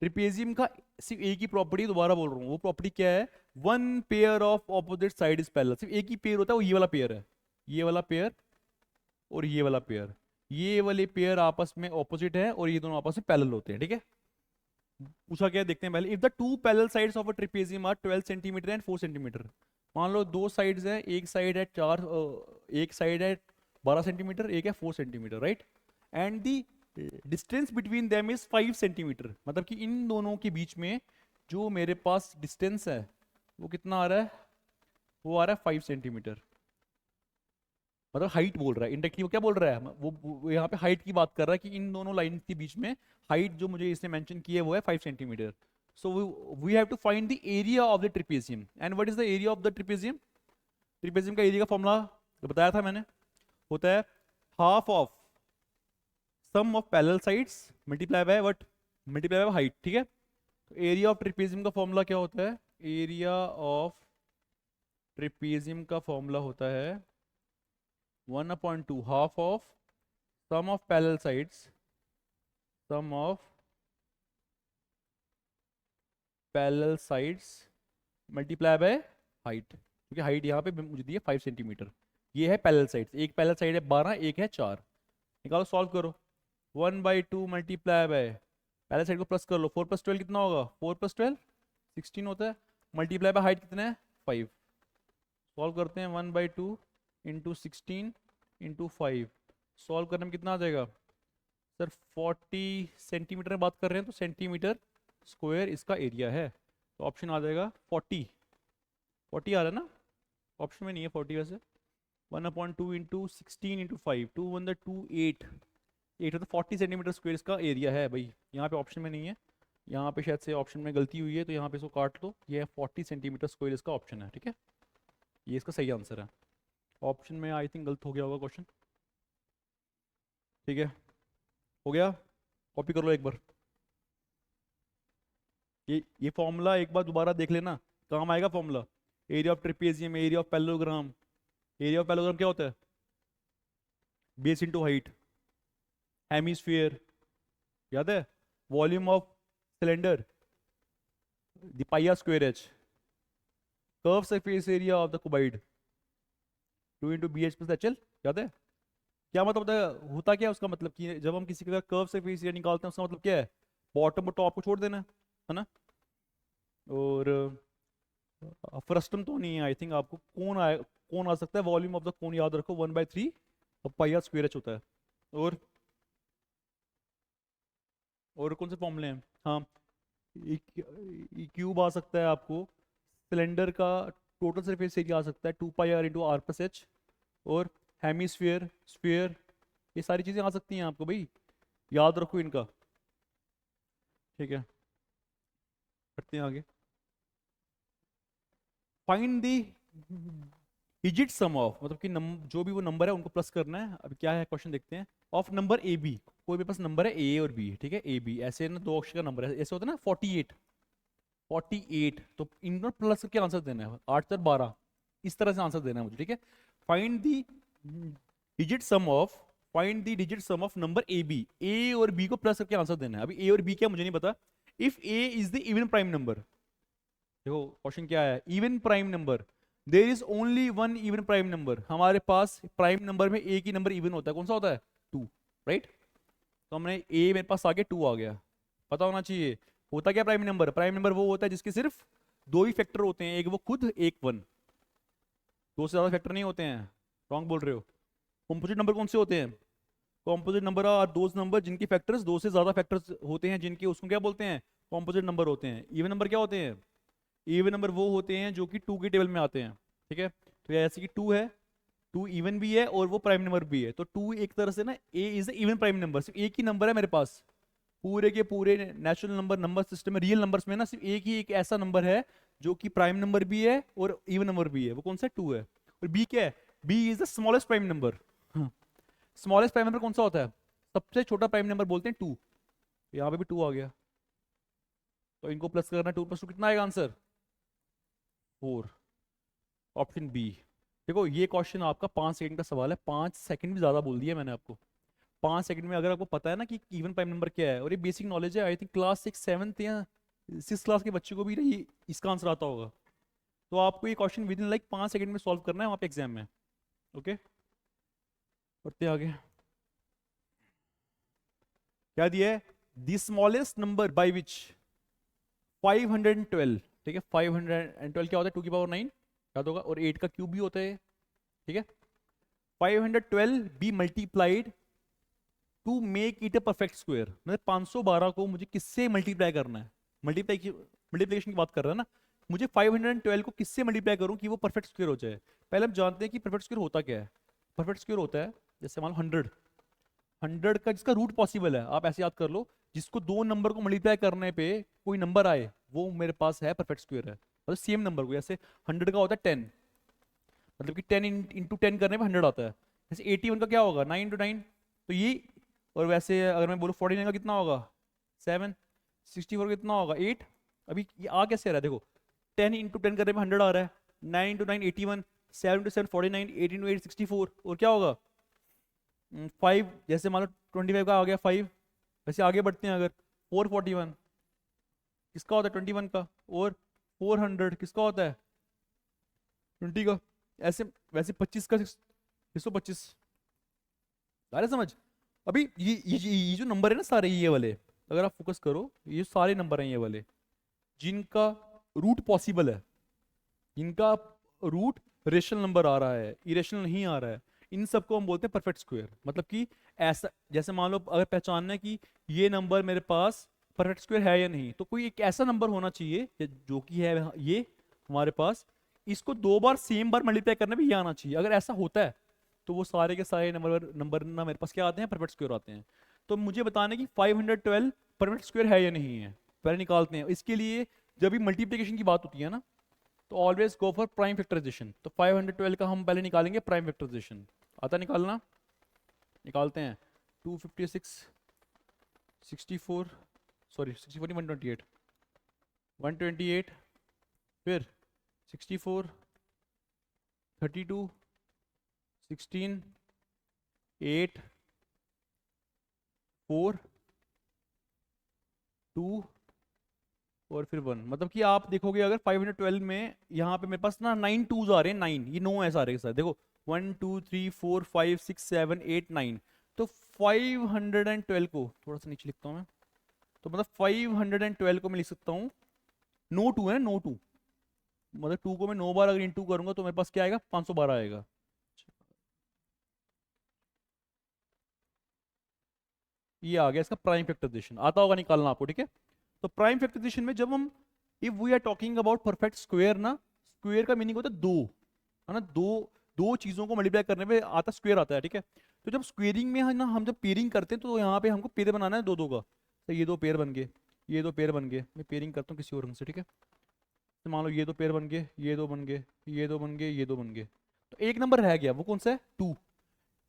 ट्रिपेजियम का सिर्फ एक ही प्रॉपर्टी, दोबारा बोल रहा हूँ, वो प्रॉपर्टी क्या है, one pair of opposite side is parallel. सिर्फ एक ही पेयर होता है, वो ये वाला पेयर है, ये वाला पेयर और ये वाला पेयर, ये वाले पेयर आपस में ऑपोजिट है और ये दोनों आपस में पैरेलल होते हैं, ठीक है। पूछा क्या है, देखते हैं पहले। If the two parallel sides of a trapezium are 12 centimetre and 4 centimetre, मान लो दो साइड्स है, एक साइड है एक साइड है 12 सेंटीमीटर, एक है 4 centimetre, right. And the distance between them is 5 centimetre, मतलब कि इन दोनों के बीच में जो मेरे पास डिस्टेंस है वो कितना आ रहा है, वो आ रहा है 5 सेंटीमीटर। मतलब हाइट बोल रहा है इंडायरेक्टली, वो क्या बोल रहा है, वो यहाँ पे हाइट की बात कर रहा है कि इन दोनों लाइन के बीच में हाइट जो मुझे इसने मेंशन की है वो है 5 centimetre. So we have to find the area of the trapezium. And what is the area of the trapezium, trapezium का एरिया का फॉर्मूला तो बताया था मैंने, होता है half of sum of parallel sides multiply by what, multiply by height, ठीक है। तो एरिया ऑफ ट्रिपेजियम का फॉर्मूला क्या होता है, एरिया ऑफ ट्रिपेजियम का फॉर्मूला होता है 1/2 half of sum of parallel sides, sum of parallel sides multiply by height, क्योंकि हाइट यहाँ पे मुझे दी है 5 सेंटीमीटर। ये है पैरेलल साइड्स, एक पैरेलल साइड है 12, एक है 4, निकालो सॉल्व करो। 1/2 मल्टीप्लाई बाय, पैरेलल साइड को प्लस कर लो, 4 + 12 कितना होगा, 4 + 12 16 होता है, मल्टीप्लाई बाय हाइट कितना है 5। सॉल्व करते हैं, 1/2 इंटू 16 इंटू 5, सॉल्व करने में कितना आ जाएगा सर, 40 सेंटीमीटर में बात कर रहे हैं तो सेंटीमीटर स्क्वायर इसका एरिया है, तो ऑप्शन आ जाएगा 40। 40 आ रहा है ना, ऑप्शन में नहीं है 40 वैसे। 1/2 इंटू 16 इंटू 5, 2 1 2 8, 8 तो 40 सेंटीमीटर स्क्वायर इसका एरिया है भाई, यहाँ पे ऑप्शन में नहीं है, यहाँ पे शायद से ऑप्शन में गलती हुई है, तो यहाँ पे इसको काट लो, ये 40 सेंटीमीटर स्क्वायर इसका ऑप्शन है, ठीक है, ये इसका सही आंसर है। ऑप्शन में आई थिंक गलत हो गया होगा क्वेश्चन, ठीक है, हो गया, कॉपी कर लो एक बार। ये फॉर्मूला एक बार दोबारा देख लेना, काम आएगा formula. Area of trapezium, area of parallelogram, area of parallelogram क्या होता है, बेस इनटू हाइट, हेमिस्फीयर याद है, volume of cylinder the pi r square h, curve surface area of the cuboid 2 × BH + HL, याद है। क्या मतलब होता है, होता क्या है उसका मतलब, कि जब हम किसी का कर्व सरफेस एरिया निकालते हैं उसका मतलब क्या है, बॉटम और टॉप को छोड़ देना है ना। और फ्रस्टम तो नहीं है आई थिंक, आपको कौन आ सकता है, वॉल्यूम ऑफ द कोन याद रखो 1/3 पाई आर स्क्वायर एच होता है। और कौन से फॉर्मूले हैं, हाँ, क्यूब आ सकता है आपको, सिलेंडर का टोटल सरफेस एरिया आ सकता है 2πr × r+h, और हेमिस्फीयर, स्फीयर, ये सारी चीज़ें आ सकती हैं आपको भाई, याद रखो इनका, ठीक है। करते हैं आगे, find the digit sum of, मतलब कि जो भी वो नंबर है उनको प्लस करना है। अब क्या है क्वेश्चन देखते हैं, ऑफ नंबर ए बी, कोई भी पास नंबर है ए और बी, ठीक है, ए बी ऐसे ना दो अक्षर का नंबर है, ऐसे होता है ना 48, 48, तो इनको प्लस करके आंसर देना है, 8 4 12, इस तरह से आंसर देना है मुझे, ठीक है। Find the digit sum of, find the digit sum of number A B, A और बी को प्लस करके आंसर देना है। अभी ए और बी क्या मुझे नहीं पता। If A is the even prime number, देखो क्वेश्चन क्या है, even prime number, there is only one even prime number, हमारे पास प्राइम नंबर में एक ही नंबर इवन होता है, कौन सा होता है 2, राइट। तो हमने ए मेरे पास आ गया 2 आ गया, पता होना चाहिए। होता क्या प्राइम नंबर, प्राइम नंबर वो होता है जिसके सिर्फ दो ही फैक्टर होते हैं, एक वो खुद एक वन, दो से ज्यादा फैक्टर नहीं होते हैं। रॉन्ग बोल रहे हो। कॉम्पोजिट नंबर कौन से होते हैं? Composite number are those number जिनके फैक्टर्स दो से ज्यादा फैक्टर्स होते हैं, जिनके उसको क्या बोलते हैं? कॉम्पोजिट नंबर होते हैं। इवन नंबर क्या होते हैं? इवन नंबर वो होते हैं जो कि 2 के टेबल में आते हैं, ठीक है। तो ये ऐसे कि 2 है, 2 इवन भी है और वो प्राइम नंबर भी है, तो 2 एक तरह से ना ए इज इवन प्राइम नंबर, सिर्फ एक ही नंबर है मेरे पास पूरे के पूरे नेचुरल नंबर नंबर सिस्टम में, रियल नंबर्स में ना सिर्फ एक ही एक ऐसा नंबर है जो कि प्राइम नंबर भी है और इवन नंबर भी है, वो कौन सा? 2 है। और बी क्या है? B is the smallest prime number. Smallest prime number कौन सा होता है? सबसे छोटा प्राइम नंबर बोलते हैं 2। यहाँ पे भी 2 आ गया, तो इनको प्लस करना, 2 + 2 कितना आएगा आंसर? 4, option B. देखो ये क्वेश्चन आपका 5 सेकंड का सवाल है, 5 सेकंड भी ज्यादा बोल दिया मैंने आपको। 5 सेकंड में अगर आपको पता है ना कि इवन प्राइम नंबर क्या है, और ये बेसिक नॉलेज है, आई थिंक क्लास 6 7 या 6 क्लास के बच्चे को भी ये इसका आंसर आता होगा। तो आपको ये question with in like 5 second में सॉल्व करना है वहाँ पे एग्जाम में। ओके, बढ़ते आगे। क्या दिया है? द स्मॉलेस्ट नंबर बाई विच 512, ठीक है। 512 क्या होता है? 2 की पावर 9 याद होगा, और 8 का क्यूब भी होता है, ठीक है। 512 be multiplied to make it a perfect square, मतलब 512 को मुझे किससे मल्टीप्लाई करना है? मल्टीप्लिकेशन की बात कर रहा है ना। मुझे 512 को किससे मल्टीप्लाई करूं कि वो परफेक्ट स्क्वायर हो जाए? पहले हम जानते हैं कि परफेक्ट स्क्वायर होता क्या है। परफेक्ट स्क्वायर होता है जैसे मान लो 100, 100 का जिसका रूट पॉसिबल है, आप ऐसे याद कर लो, जिसको दो नंबर को मल्टीप्लाई करने पे कोई नंबर आए वो मेरे पास है परफेक्ट स्क्वायर है। मतलब सेम नंबर को, जैसे 100 का होता है 10, मतलब कि 10 इंटू 10 करने पे 100 आता है। जैसे 81 का क्या होगा? 9 × 9, तो ये। और वैसे अगर मैं बोलूँ 49 का कितना होगा? 7, 64 का कितना होगा? 8। अभी ये आ कैसे रहा है? देखो 10 इंटू 10 करने में 100 आ रहा है, 9 × 9 81, 7 × 7 49, 8 × 8 64, और क्या होगा? 5, जैसे मान लो 25 का आ गया 5। वैसे आगे बढ़ते हैं, अगर 441 किसका होता है? 21 का। और 400 किसका होता है? 20 का। ऐसे वैसे 25 का 625। सारे समझ? अभी ये जो नंबर है ना सारे ये वाले, अगर आप फोकस करो, ये सारे नंबर हैं ये वाले जिनका रूट पॉसिबल है, इनका रूट रेशनल नंबर आ रहा है, इरेशनल नहीं आ रहा है, इन सबको हम बोलते हैं परफेक्ट स्क्वायर। मतलब कि ऐसा, जैसे मान लो अगर पहचानना है कि ये नंबर मेरे पास परफेक्ट स्क्वायर है या नहीं, तो कोई एक ऐसा नंबर होना चाहिए जो कि है ये हमारे पास, इसको 2 बार सेम बार मल्टीप्लाई करने पे ये आना चाहिए। अगर ऐसा होता है तो वो सारे के सारे नंबर नंबर ना मेरे पास क्या आते हैं? परफेक्ट स्क्वायर आते हैं। तो मुझे बताना है कि 512 परफेक्ट स्क्वायर है या नहीं है, पहले निकालते हैं। इसके लिए जब भी मल्टीप्लिकेशन की बात होती है ना, तो always go for prime factorisation. तो 512 का हम पहले निकालेंगे प्राइम फैक्टराइजेशन। आता निकालना? निकालते हैं। 256 64, सॉरी 64 128, 128, फिर 64, 32, 16, 8, 4, 2 और फिर 1। मतलब कि आप देखोगे अगर 512 में यहाँ पे मेरे पास ना 9 2s आ रहे हैं, 9 ये 9 है सारे के साथ। देखो 1 2 3 4 5 6 7 8 9, तो 512 को थोड़ा सा नीचे लिखता हूँ मैं, तो मतलब 512 को मैं लिख सकता हूँ, नो 2 है, नो 2, मतलब 2 को मैं 9 बार अगर इंटू करूंगा तो मेरे पास क्या आएगा? 512 आएगा। ये आ गया इसका प्राइम फैक्टराइजेशन, आता होगा निकालना आपको, ठीक है। तो प्राइम फैक्टराइजेशन में जब हम, if we are talking about perfect square ना, स्क्वायर का मीनिंग होता है दो, है ना। दो दो चीजों को मल्टीप्लाई करने पे आता स्क्वायर आता है, ठीक है। तो जब स्क्वेयरिंग में है ना, हम जब पेयरिंग करते हैं तो यहाँ पे हमको पेयर बनाना है दो दो का। तो ये दो पेयर बन गए, ये दो पेयर बन गए। मैं पेयरिंग करता हूँ किसी और रंग से, ठीक है। तो मान लो ये दो पेयर बन गए, ये दो बन गए, ये दो बन गए, ये दो बन गए। तो एक नंबर रह गया, वो कौन सा है? 2।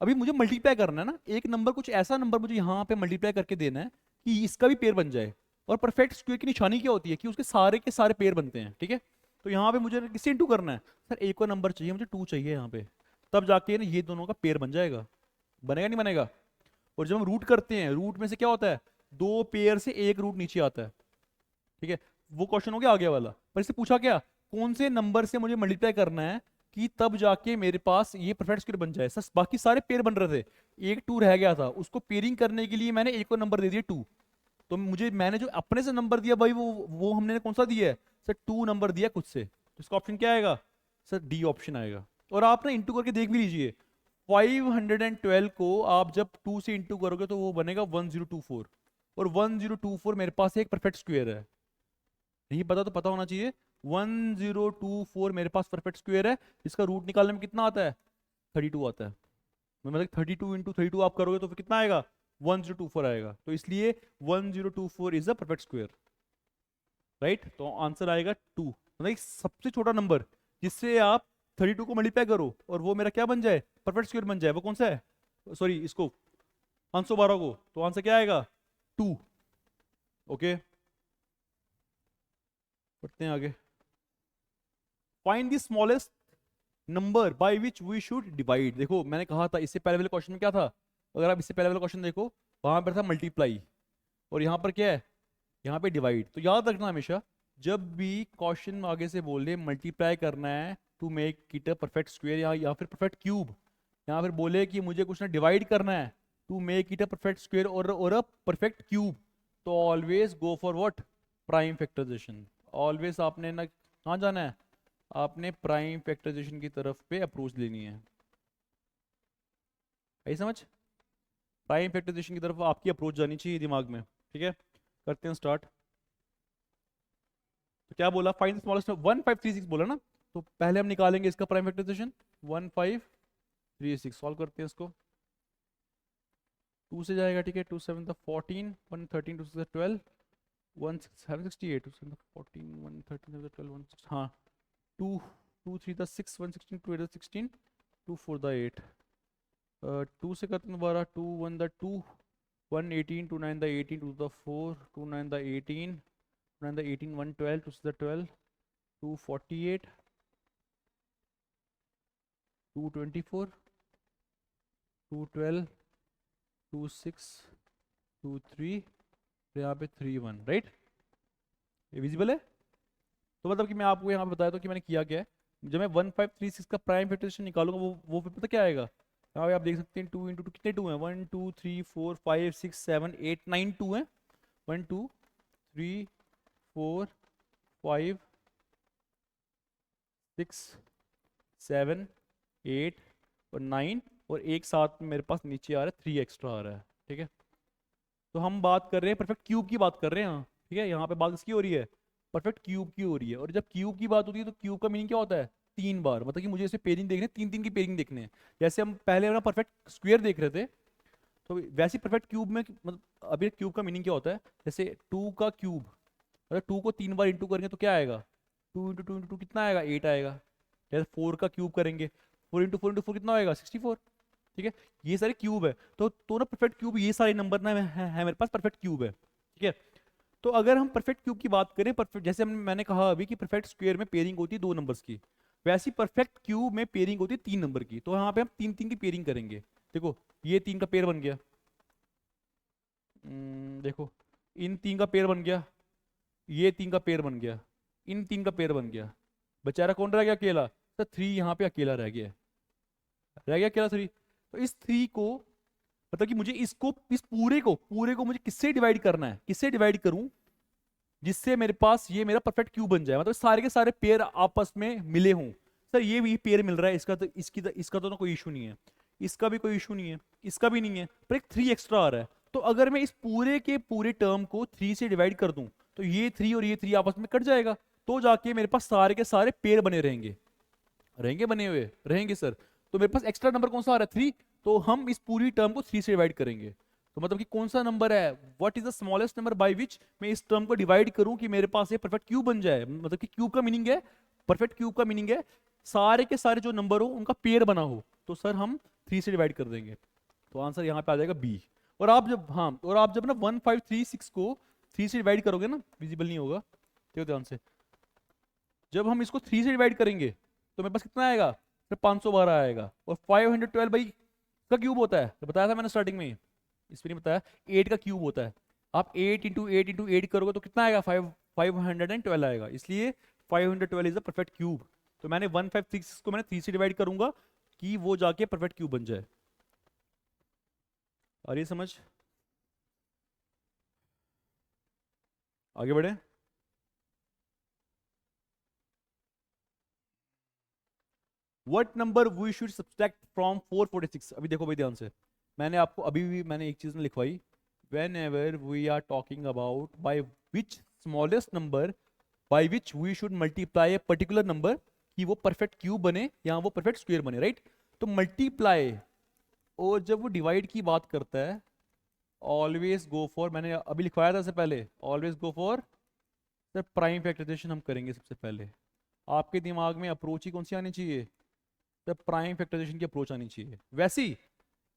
अभी मुझे मल्टीप्लाई करना है ना, एक नंबर, कुछ ऐसा नंबर मुझे यहाँ पे मल्टीप्लाई करके देना है कि इसका भी पेयर बन जाए। और परफेक्ट स्क्वायर की निशानी क्या होती है? कि उसके सारे के सारे पेयर बनते हैं, ठीक है। तो यहाँ पे मुझे किससे इंटू करना है? सर एक और नंबर चाहिए मुझे, 2 चाहिए यहाँ पे, तब जाके ना ये दोनों का पेयर बन जाएगा। बनेगा नहीं बनेगा? और जब हम रूट करते हैं, रूट में से क्या होता है? 2 पेयर से एक रूट नीचे आता है, ठीक है। वो क्वेश्चन हो गया आगे वाला। पर इससे पूछा क्या? कौन से नंबर से मुझे मल्टीप्लाई करना है कि तब जाके मेरे पास ये परफेक्ट स्क्वायर बन जाए। सर बाकी सारे पेयर बन रहे थे, एक 2 रह गया था, उसको पेयरिंग करने के लिए मैंने एक को नंबर दे दिया 2। तो मैंने जो अपने से नंबर दिया भाई, वो हमने कौन सा दिया है सर, 2 नंबर दिया खुद से। तो इसका ऑप्शन क्या आएगा सर, डी ऑप्शन आएगा। और आप ना इंटू करके देख भी लीजिए, 512 को आप जब 2 से इंटू करोगे तो वो बनेगा 1024, और 1024 मेरे पास एक परफेक्ट स्क्वायर है। नहीं पता तो पता होना चाहिए, 1024 मेरे पास परफेक्ट स्क्वायर है। इसका रूट निकालने में कितना आता है, 32 आता है। मतलब 32 इंटू 32 आप करोगे तो फिर कितना आएगा, 1024 आएगा। तो इसलिए 1024 is a perfect square, right. तो आंसर आएगा 2। मतलब एक सबसे छोटा नंबर जिससे आप 32 को मल्टीप्लाई करो और वो मेरा क्या बन जाए, परफेक्ट स्क्वायर बन जाए, वो कौन सा है, सॉरी इसको 512 को। तो आंसर क्या आएगा, 2। ओके, पढ़ते हैं आगे। Find the smallest number by which we should divide. देखो मैंने कहा था इससे पहले वाले क्वेश्चन में क्या था, अगर आप इससे पहले वाला क्वेश्चन देखो, वहां पर था मल्टीप्लाई, और यहाँ पर क्या है, यहाँ पे डिवाइड। तो याद रखना हमेशा, जब भी क्वेश्चन आगे से बोले मल्टीप्लाई करना है to make it a perfect square या फिर परफेक्ट क्यूब, यहाँ फिर बोले कि मुझे कुछ ना डिवाइड करना है to make it a perfect square और अ परफेक्ट क्यूब, तो always go for what, prime factorisation. Always आपने ना कहाँ जाना है, आपने प्राइम फैक्टराइजेशन की तरफ पे अप्रोच लेनी है। आई समझ, प्राइम फैक्टराइजेशन की तरफ आपकी अप्रोच जानी चाहिए दिमाग में। ठीक है, करते हैं स्टार्ट। तो क्या बोला, फाइंड द स्मॉलेस्ट, 1536 बोला ना। तो पहले हम निकालेंगे इसका प्राइम फैक्टराइजेशन, 1536 सॉल्व करते हैं इसको। 2 से जाएगा, ठीक है, 2 7 14, 1 13, 2 6 12, 1 768, 2 7 14, 1 13, 12, 1 6, हाँ 2 2 3 6, 1 16, 2 8 16, 2 4 8, 2 से करते हैं दोबारा, 2 1 2, 1 18, 2 9 18, 2 4, 2 9 18, 2 9 18, 1 12, 2 6 12, 2 48, 2 24, 2 12, 2 6, 2 3, यहाँ पे 3 1, राइट। ये विजिबल है। तो मतलब कि मैं आपको यहाँ पे बताया था कि मैंने किया क्या है। जब मैं 1536 का प्राइम फैक्टराइजेशन निकालूंगा, वो फिर पता क्या आएगा, यहाँ पे आप देख सकते हैं 2 इंटू 2 कितने 2 हैं, 1 2 3 4 5 6 7 8 9 2 हैं, 1 2 3 4 5 6 7 8 और 9, और एक साथ में मेरे पास नीचे आ रहा है 3 एक्स्ट्रा आ रहा है। ठीक है, तो हम बात कर रहे हैं परफेक्ट क्यूब की बात कर रहे हैं। ठीक है, यहाँ पे बात किसकी हो रही है, परफेक्ट क्यूब की हो रही है। और जब क्यूब की बात होती है तो क्यूब का मीनिंग क्या होता है, 3 बार, मतलब कि मुझे इसे पेयरिंग देखने, 3 3 की पेयरिंग देखने हैं। जैसे हम पहले अपना परफेक्ट स्क्वायर देख रहे थे, तो वैसे परफेक्ट क्यूब में मतलब अभी क्यूब का मीनिंग क्या होता है, जैसे 2 का क्यूब, मतलब 2 को 3 बार इंटू करेंगे तो क्या आएगा, 2 इंटू 2 इंटू 2 कितना आएगा, 8 आएगा। जैसे 4 का क्यूब करेंगे, 4 इंटू 4 इंटू 4 कितना आएगा, 64। ठीक है, ये सारे क्यूब है। तो ना परफेक्ट क्यूब, ये सारे नंबर ना है मेरे पास परफेक्ट क्यूब है। ठीक है, तो अगर हम परफेक्ट क्यूब की बात करें, परफेक्ट जैसे मैंने कहा अभी कि परफेक्ट स्क्वायर में पेयरिंग होती है 2 नंबर्स की, वैसी परफेक्ट क्यूब में पेयरिंग होती है 3 नंबर की। तो यहाँ पे हम 3 3 की पेयरिंग करेंगे। देखो ये 3 का पेयर बन गया, देखो इन 3 का पेयर बन गया, ये 3 का पेयर बन गया, इन 3 का पेयर बन गया। बेचारा कौन रह गया, अकेला। तो 3 यहाँ पे अकेला रह गया, रह गया अकेला 3। तो इस 3 को, मतलब कि मुझे इसको, इस पूरे को मुझे किससे डिवाइड करना है, किससे डिवाइड करूं जिससे मेरे पास ये मेरा परफेक्ट क्यूब बन जाए, मतलब सारे के सारे पेयर आपस में मिले हों। सर ये भी पेयर मिल रहा है, इसका तो ना कोई इशू नहीं है, इसका भी कोई इशू नहीं है, इसका भी नहीं है, पर एक 3 एक्स्ट्रा आ रहा है। तो अगर मैं इस पूरे के पूरे टर्म को 3 से डिवाइड कर दूं, तो ये 3 और ये 3 आपस में कट जाएगा, तो जाके मेरे पास सारे के सारे पेयर बने रहेंगे, रहेंगे बने हुए रहेंगे सर। तो मेरे पास एक्स्ट्रा नंबर कौन सा आ रहा है, 3। तो हम इस पूरी टर्म को 3 से डिवाइड करेंगे। तो मतलब कि कौन सा नंबर है, what is the smallest number by विच मैं इस टर्म को डिवाइड करूं कि मेरे पास ये परफेक्ट क्यूब बन जाए। मतलब कि क्यूब का मीनिंग है, परफेक्ट क्यूब का मीनिंग है सारे के सारे जो नंबर हो उनका पेयर बना हो। तो सर हम 3 से डिवाइड कर देंगे, तो आंसर यहाँ पे आ जाएगा बी। और आप जब, हाँ, और आप जब ना 1536 को 3 से डिवाइड करोगे ना, विजिबल नहीं होगा, देखो ध्यान से, जब हम इसको 3 से डिवाइड करेंगे तो मेरे पास कितना आएगा, फिर 512 आएगा। और 512 भाई का क्यूब होता है, तो बताया था मैंने स्टार्टिंग में, इस पर नहीं बताया, 8 का क्यूब होता है। आप 8 इंटू 8 इंटू 8 करोगे तो कितना आएगा, 512 आएगा। इसलिए 512 इज द परफेक्ट क्यूब। तो मैंने 156 को मैंने 3 से डिवाइड करूंगा कि वो जाके परफेक्ट क्यूब बन जाए। आ रही है समझ? आगे बढ़े। What number we should subtract from 446? अभी देखो भाई ध्यान से, मैंने आपको अभी भी मैंने एक चीज लिखवाई, whenever we are talking about by which smallest number by which we should multiply a particular number, कि वो परफेक्ट क्यूब बने या वो परफेक्ट स्क्वायर बने, राइट? तो मल्टीप्लाई, और जब वो डिवाइड की बात करता है, ऑलवेज गो फॉर, मैंने अभी लिखवाया था सबसे पहले, always go for sir prime factorisation हम करेंगे सबसे पहले। आपके दिमाग में अप्रोच ही कौन सी आनी चाहिए? तो प्राइम फैक्टराइजेशन की अप्रोच आनी चाहिए। वैसी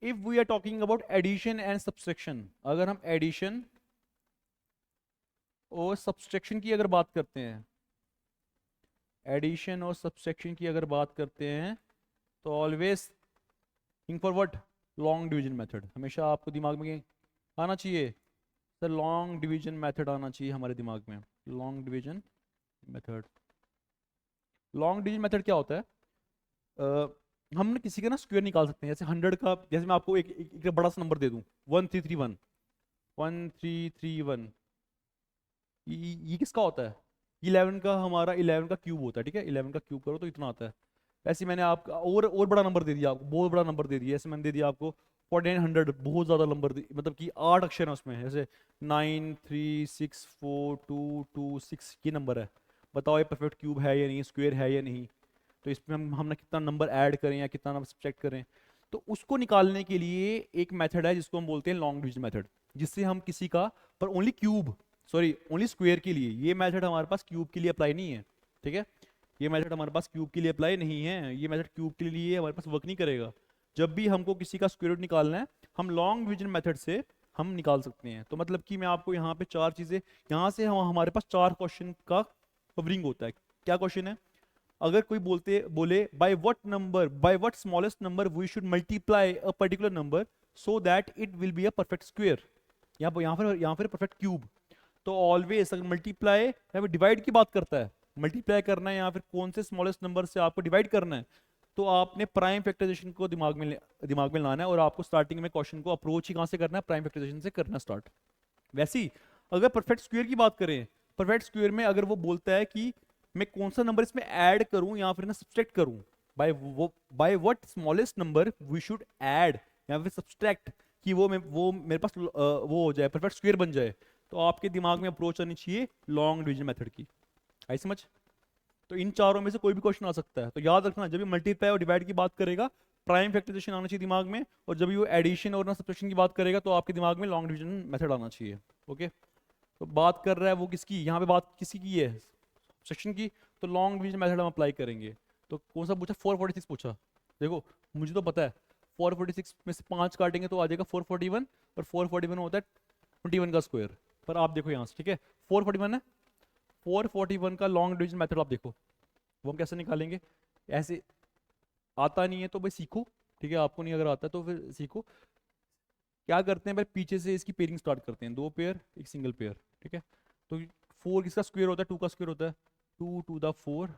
if we are talking about addition and subtraction, अगर हम एडिशन और सब्सट्रैक्शन की अगर बात करते हैं, एडिशन और सब्सट्रैक्शन की अगर बात करते हैं, तो always think for what? Long division method. हमेशा आपको दिमाग में आना चाहिए सर, लॉन्ग डिवीजन मेथड आना चाहिए हमारे दिमाग में। Long division method, long division method क्या होता है? हम ना किसी का ना स्क्वायर निकाल सकते हैं, जैसे 100 का, जैसे मैं आपको एक बड़ा सा नंबर दे दूं 1331, 1331, ये किसका होता है? 11 का, हमारा 11 का क्यूब होता है, ठीक है? 11 का क्यूब करो तो इतना आता है। ऐसे मैंने आपका और बड़ा नंबर दे दिया आपको, बहुत बड़ा नंबर दे दिया, ऐसे मैंने दे दिया आपको 4900, बहुत ज़्यादा नंबर, मतलब कि 8 अक्षर है उसमें, जैसे 93642226, ये नंबर है। बताओ ये परफेक्ट क्यूब है या नहीं, स्क्वायर है या नहीं? तो इसमें हमने कितना नंबर ऐड करें या कितना नंबर सब्ट्रैक्ट करें? तो उसको निकालने के लिए एक मेथड है जिसको हम बोलते हैं लॉन्ग डिवीजन मेथड, जिससे हम किसी का, पर only cube, sorry only square के लिए, ये मेथड हमारे पास क्यूब के लिए अप्लाई नहीं है, ठीक है? ये मेथड हमारे पास क्यूब के लिए अप्लाई नहीं है, ये मेथड क्यूब के लिए हमारे पास वर्क नहीं करेगा। जब भी हमको किसी का स्क्वायर रूट निकालना है, हम लॉन्ग डिवीजन मेथड से हम निकाल सकते हैं। तो मतलब कि मैं आपको यहाँ पे 4 चीज़ें, यहाँ से हम हमारे पास 4 क्वेश्चन का कवरिंग होता है। क्या क्वेश्चन है? अगर कोई बोले by what number, by what smallest number we should multiply a particular number so that it will be a perfect square, यहाँ पर परफेक्ट क्यूब। तो ऑलवेज अगर मल्टीप्लाई या फिर डिवाइड की बात करता है, मल्टीप्लाई करना है या फिर कौन से स्मॉलेस्ट नंबर से आपको डिवाइड करना है, तो आपने प्राइम फैक्टराइजेशन को दिमाग में लाना है, और आपको स्टार्टिंग में क्वेश्चन को अप्रोच ही कहाँ से करना है? प्राइम फैक्टराइजेशन से करना स्टार्ट। वैसे ही अगर परफेक्ट स्क्वायर की बात करें, परफेक्ट स्क्वायर में अगर वो बोलता है कि मैं कौन सा नंबर इसमें ऐड करूं या फिर ना सब्सट्रैक्ट करूं, by what smallest number we should add या फिर सब्सट्रैक्ट, कि वो मेरे पास वो हो जाए, परफेक्ट स्क्वायर बन जाए, तो आपके दिमाग में अप्रोच आनी चाहिए लॉन्ग डिवीजन मेथड की। आई समझ? तो इन चारों में से कोई भी क्वेश्चन आ सकता है, तो याद रखना जब भी मल्टीप्लाई और डिवाइड की बात करेगा, प्राइम फैक्टराइजेशन आना चाहिए दिमाग में, और जब भी वो एडिशन और ना सब्ट्रैक्शन की बात करेगा, तो आपके दिमाग में लॉन्ग डिवीजन मेथड आना चाहिए। ओके? तो बात कर रहा है वो किसकी, यहाँ पे बात किसी की है? सेक्शन की। तो लॉन्ग डिवीजन मेथड हम अप्लाई करेंगे। तो कौन सा पूछा? 446 पूछा। देखो मुझे तो पता है 446 में से 5 काटेंगे तो आ जाएगा 441, और 441 होता है 21 का स्क्वायर। पर आप देखो यहाँ से, ठीक है 441 है, 441 का लॉन्ग डिवीजन मेथड आप देखो, वो हम कैसे निकालेंगे? ऐसे आता नहीं है तो भाई सीखो, ठीक है? आपको नहीं अगर आता है तो फिर सीखो। क्या करते हैं भाई, पीछे से इसकी पेयरिंग स्टार्ट करते हैं, 2 पेयर एक सिंगल पेयर, ठीक है? तो 4 किसका स्क्वायर होता है? 2 का स्क्वायर होता है, 2 टू द 4,